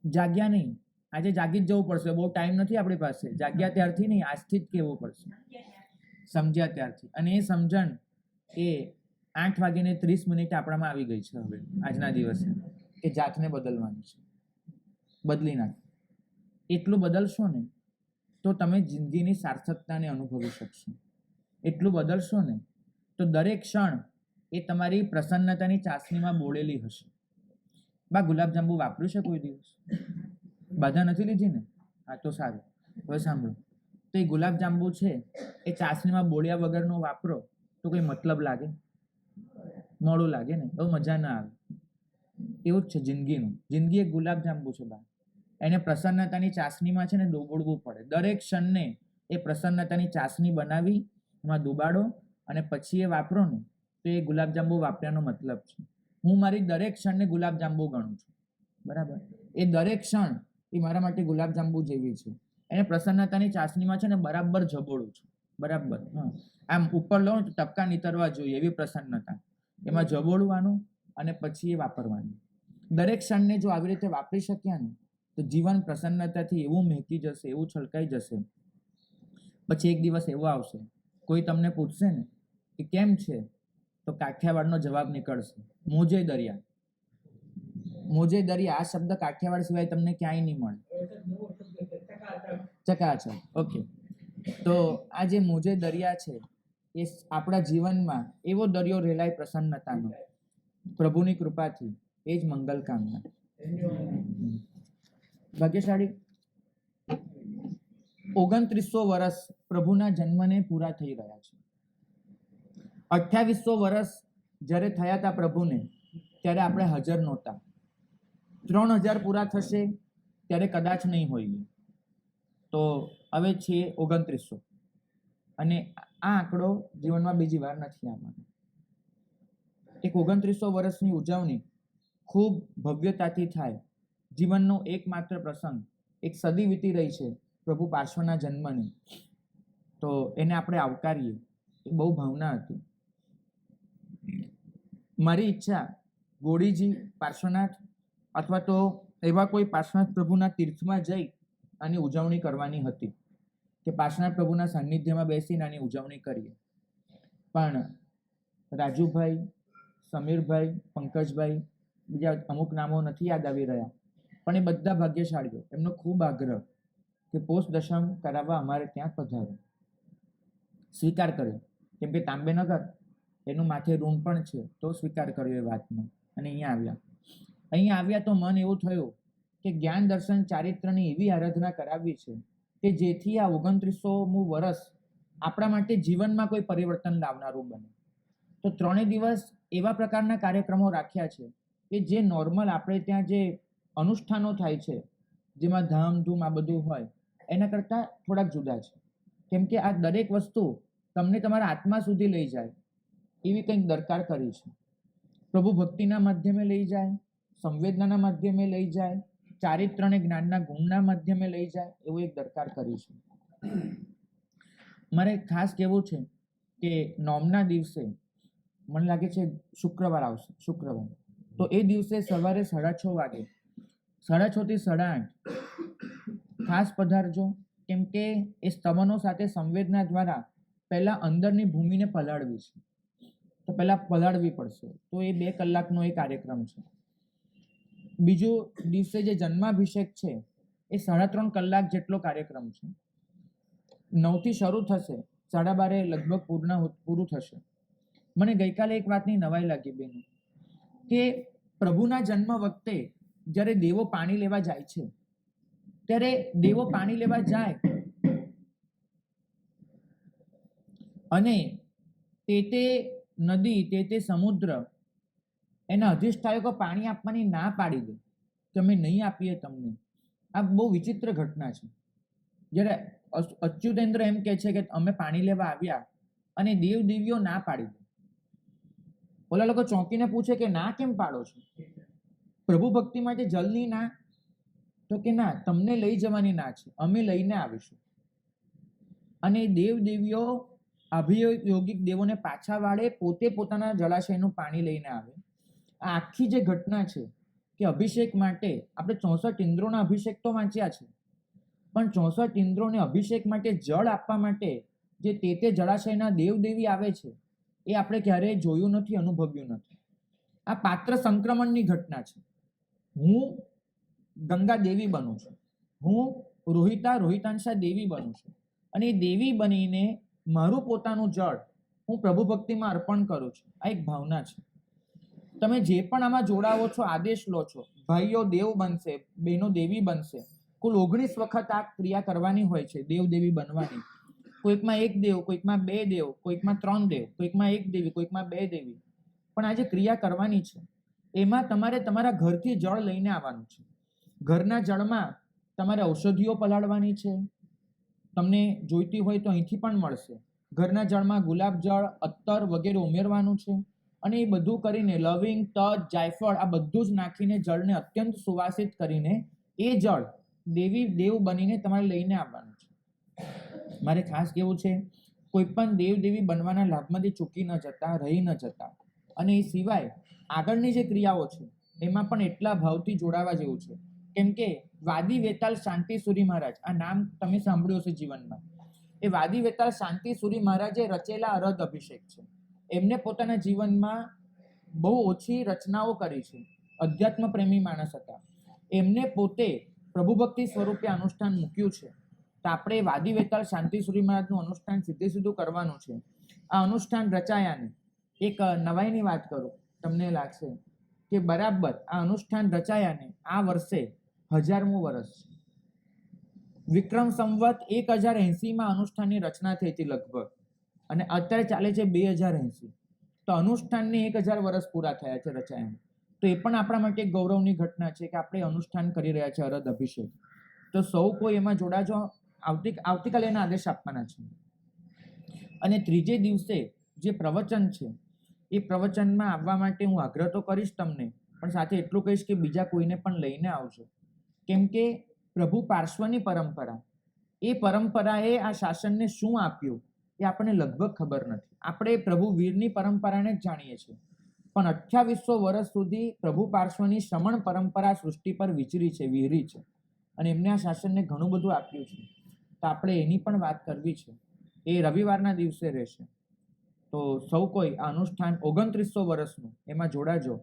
જાગ્યા નહીં, આજે જાગી જ જવું પડશે. બહુ ટાઈમ નથી આપણી પાસે. જાગ્યા ત્યારથી નહીં, આજથી જ કહેવું પડશે. સમજ્યા ત્યારથી. અને એ સમજણ એ 8:30 આપણામાં આવી ગઈ છે હવે આજના દિવસે, કે જાતને બદલવાની છે. બદલી નાખ. એટલું બદલશો ને તો તમે જિંદગીની સાર્થકતાને અનુભવી શકશો. એટલું બદલશો ને તો દરેક ક્ષણ એ તમારી પ્રસન્નતાની ચાસણીમાં બોળેલી હશે. બા ગુલાબજાંબુ વાપર્યું છે કોઈ દિવસ? બધા નથી લીધી ને? હા તો સારું. હવે સાંભળો, તો એ ગુલાબજાંબુ છે એ ચાસણીમાં બોળ્યા વગરનો વાપરો તો કોઈ મતલબ લાગે? મોડું લાગે ને, બહુ મજા ના આવે. એવું જ છે જિંદગીનું. જિંદગી એક ગુલાબજાંબુ છે બા. એને પ્રસન્નતાની ચાસણીમાં છે ને ડૂબોળવું પડે. દરેક ક્ષણને એ પ્રસન્નતાની ચાસણી બનાવી એમાં ડૂબાડો અને પછી એ વાપરો ને તો એ ગુલાબજાંબુ વાપર્યાનો મતલબ છે. હું મારી દરેક ક્ષણને ગુલાબજાંબુ ગણું છું. બરાબર? એ દરેક ક્ષણ એ મારા માટે ગુલાબજાંબુ જેવી છે. એને પ્રસન્નતાની ચાસણીમાં છે ને બરાબર જબોળું છું. બરાબર? હા, આમ ઉપર લો તો ટપકા નીતરવા જોઈએ એવી પ્રસન્નતા. એમાં જબોળવાનું અને પછી એ વાપરવાનું. દરેક ક્ષણને જો આવી રીતે વાપરી શક્યા ને તો જીવન પ્રસન્નતાથી એવું મહેકી જશે, એવું છલકાઈ જશે. પછી એક દિવસ એવો આવશે, કોઈ તમને પૂછશે ને કે કેમ છે, તો કાઠિયાવાડનો જવાબ નીકળશે, મોજે દરિયા. મોજે દરિયા આ શબ્દ કાઠિયાવાડ સિવાય તમને ક્યાંય નહીં મળે. ચકાચક. ઓકે, તો આ જે મોજે દરિયા છે એ આપણા જીવનમાં એવો દરિયો રેલાય પ્રસન્નતાનો પ્રભુની કૃપાથી. એ જ મંગલ કામના. ભાગ્યશાળી, 2900 વર્ષ પ્રભુના જન્મને પૂરા થઈ રહ્યા છે. 2800 વર્ષ જ્યારે થયા હતા પ્રભુને ત્યારે આપણે હાજર નહોતા. 3000 પૂરા થશે ત્યારે કદાચ નહીં હોઈએ. તો હવે છે 2900. અને આ આંકડો જીવનમાં બીજી વાર નથી આવવાનો. એક 2900 વર્ષની ઉજવણી ખૂબ ભવ્યતાથી થાય. જીવનનો એકમાત્ર પ્રસંગ, એક સદી વીતી રહી છે પ્રભુ પાર્શ્વના જન્મની, તો એને આપણે આવકારીએ. એ બહુ ભાવના હતી. મારી ઈચ્છા ગોડીજી, પાર્શ્વનાથ અથવા તો એવા કોઈ પાર્શ્વનાથ પ્રભુના તીર્થમાં જઈ આની ઉજવણી કરવાની હતી, કે પાર્શ્વનાથ પ્રભુના સાનિધ્યમાં બેસીને આની ઉજવણી કરીએ. પણ રાજુભાઈ, સમીરભાઈ, પંકજભાઈ, બીજા અમુક નામો નથી યાદ આવી રહ્યા, પણ એ બધા ભાગ્યશાળીઓ, એમનો ખૂબ આગ્રહ કે પોષ દશમ કરાવવા અમારે ત્યાં પધારો. સ્વીકાર કર્યો, કેમ કે તાંબેનગર એનું માથે ઋણ પણ છે, તો સ્વીકાર કર્યો એ વાતનો અને અહીંયા આવ્યા તો મન એવું થયું કે જ્ઞાન દર્શન ચારિત્રની એવી આરાધના કરાવવી છે કે જેથી આ 2900મું વર્ષ આપણા માટે જીવનમાં કોઈ પરિવર્તન લાવનારું બને. તો 3 દિવસ એવા પ્રકારના કાર્યક્રમો રાખ્યા છે કે જે નોર્મલ આપણે ત્યાં જે અનુષ્ઠાનો થાય છે, જેમાં ધામધૂમ આ બધું હોય, એના કરતાં થોડાક જુદા છે. કેમ કે આ દરેક વસ્તુ તમને તમારા આત્મા સુધી લઈ જાય એવી કંઈક દરકાર કરી છે. પ્રભુ ભક્તિના માધ્યમે લઈ જાય, સંવેદનાના માધ્યમે લઈ જાય, ચારિત્ર અને જ્ઞાનના ગુણના માધ્યમે લઈ જાય, એવું એક દરકાર કરી છે. મારે ખાસ કહેવું છે કે નોમના દિવસે મને લાગે છે શુક્રવાર આવશે, શુક્રવાર, તો એ દિવસે સવારે 6:30 વાગે, 6:30 થી 8:30 ખાસ પધારજો. કેમ કે એ સ્તવનો સાથે સંવેદના દ્વારા પહેલા અંદરની ભૂમિને પલાળવી છે, તો પહેલા પલાળવી પડશે. તો એ 2 કલાકનો એ કાર્યક્રમ છે. બીજો દિવસે જે જન્માભિષેક છે એ 3.5 કલાક જેટલો કાર્યક્રમ છે. 9 થી શરૂ થશે, 12:30 લગભગ પૂરું થશે. મને ગઈકાલે એક વાતની નવાઈ લાગી બેન, કે પ્રભુના જન્મ વખતે જ્યારે દેવો પાણી લેવા જાય છે, ત્યારે દેવો પાણી લેવા જાય અને તે નદી, તે સમુદ્ર એના અધિષ્ઠાયકો પાણી આપવાની ના પાડી દે કે અમે નહીં આપીએ તમને. આ બહુ વિચિત્ર ઘટના છે. જ્યારે અચ્યુતેન્દ્ર એમ કહે છે કે અમે પાણી લેવા આવ્યા અને દેવીઓ ના પાડી દે. ઓલા લોકો ચોંકીને પૂછે કે ના કેમ પાડો છો? પ્રભુ ભક્તિ માટે જલની ના? તો કે ના, તમને લઈ જવાની ના છે, અમે લઈને આવીશું. અને દેવીઓ અભિયોગિક દેવોને પાછા વાળે, પોતે પોતાના જળાશયનું પાણી લઈને આવે. આ આખી જે ઘટના છે કે અભિષેક માટે આપણે 64 ઇન્દ્રોના અભિષેક તો વાંચ્યા છે, પણ 64 ઇન્દ્રોને અભિષેક માટે જળ આપવા માટે જે તે જળાશયના દેવી આવે છે એ આપણે ક્યારેય જોયું નથી, અનુભવ્યું નથી. આ પાત્ર સંક્રમણની ઘટના છે. હું ગંગા દેવી બનું છું, હું રોહિતાંશા દેવી બનું છું, અને એ દેવી બનીને મારું પોતાનું જળ હું પ્રભુ ભક્તિમાં અર્પણ કરું છું. આ એક ભાવના છે. તમે જે પણ આમાં જોડાવો છો, આદેશ લો છો, ભાઈઓ દેવ બનશે, બહેનો દેવી બનશે. કુલ 19 વખત આ ક્રિયા કરવાની હોય છે, દેવ દેવી બનવાની. કોઈકમાં 1 દેવ, કોઈકમાં 2 દેવ, કોઈકમાં 3 દેવ, કોઈકમાં 1 દેવી, કોઈકમાં 2 દેવી. પણ આ જે ક્રિયા કરવાની છે એમાં તમારે તમારા ઘરથી જળ લઈને આવવાનું છે. ઘરના જળમાં તમારે ઔષધિઓ પલાળવાની છે, તમને જોઈતી હોય તો અહીંથી પણ મળશે. ઘરના જળમાં ગુલાબ જળ, અત્તર વગેરે ઉમેરવાનું છે. અને એ બધું કરીને લવિંગ, તજ, જાયફળ આ બધું જ નાખીને જળને અત્યંત સુવાસિત કરીને એ જળ દેવ બનીને તમારે લઈને આવવાનું છે. મારે ખાસ કહેવું છે, કોઈ પણ દેવી બનવાના લાભમાંથી ચૂકી ન જતા, રહી ન જતા. અને એ સિવાય આગળની જે ક્રિયાઓ છે એમાં પણ એટલા ભાવથી જોડાવા જેવું છે. કેમ કે વાદી વેતાલ શાંતિસુરી મહારાજ, આ નામ તમે સાંભળ્યું હશે જીવનમાં. એ વાદી વેતાલ શાંતિસુરી મહારાજે રચેલા અરધ અભિષેક છે. એમને પોતાના જીવનમાં બહુ ઓછી રચનાઓ કરી છે, અધ્યાત્મ પ્રેમી માણસ હતા. એમને પોતે પ્રભુ ભક્તિ સ્વરૂપે અનુષ્ઠાન મૂક્યું છે. તો આપણે વાદી વેતાળ શાંતિસુરી મહારાજનું અનુષ્ઠાન સીધું કરવાનું છે. આ અનુષ્ઠાન રચાયાને એક નવાઈની વાત કરું, તમને લાગશે કે બરાબર આ અનુષ્ઠાન રચાયાને આ વર્ષે 1000મું વર્ષ છે. વિક્રમ સંવત 1080માં અનુષ્ઠાનની રચના થઈ હતી લગભગ, અને અત્યારે ચાલે છે 2080. તો અનુષ્ઠાનને 1000 વર્ષ પૂરા થયા છે રચાયાને. તો એ પણ આપણા માટે ગૌરવની ઘટના છે કે આપણે અનુષ્ઠાન કરી રહ્યા છીએ અરધ અભિષેક. તો સૌ કોઈ એમાં જોડાજો. આવતીકાલે એના આદેશ આપવાના છે. અને ત્રીજે દિવસે જે પ્રવચન છે એ પ્રવચનમાં આવવા માટે હું આગ્રહ તો કરીશ તમને, પણ સાથે એટલું કહીશ કે બીજા કોઈને પણ લઈને આવજો. કેમ કે પ્રભુ પાર્શ્વની પરંપરા, એ પરંપરાએ આ શાસનને શું આપ્યું એ આપણને લગભગ ખબર નથી. આપણે પ્રભુ વીરની પરંપરાને જ જાણીએ છીએ, પણ 2800 વર્ષ સુધી પ્રભુ પાર્શ્વની શ્રમણ પરંપરા સૃષ્ટિ પર વિહરી છે, અને એમને આ શાસનને ઘણું બધું આપ્યું છે. તો આપણે એની પણ વાત કરવી છે. એ રવિવારના દિવસે રહેશે. તો સૌ કોઈ આ અનુષ્ઠાન 2900 વર્ષનું એમાં જોડાજો.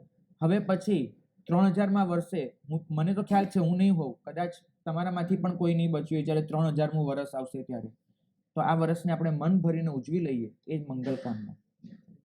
હવે પછી 3000માં વર્ષે મને તો ખ્યાલ છે હું નહીં હોઉં, કદાચ તમારામાંથી પણ કોઈ નહીં બચ્યું જ્યારે 3000મું વર્ષ આવશે ત્યારે. તો આ વર્ષને આપણે મન ભરીને ઉજવી લઈએ, એ જ મંગલ કામના.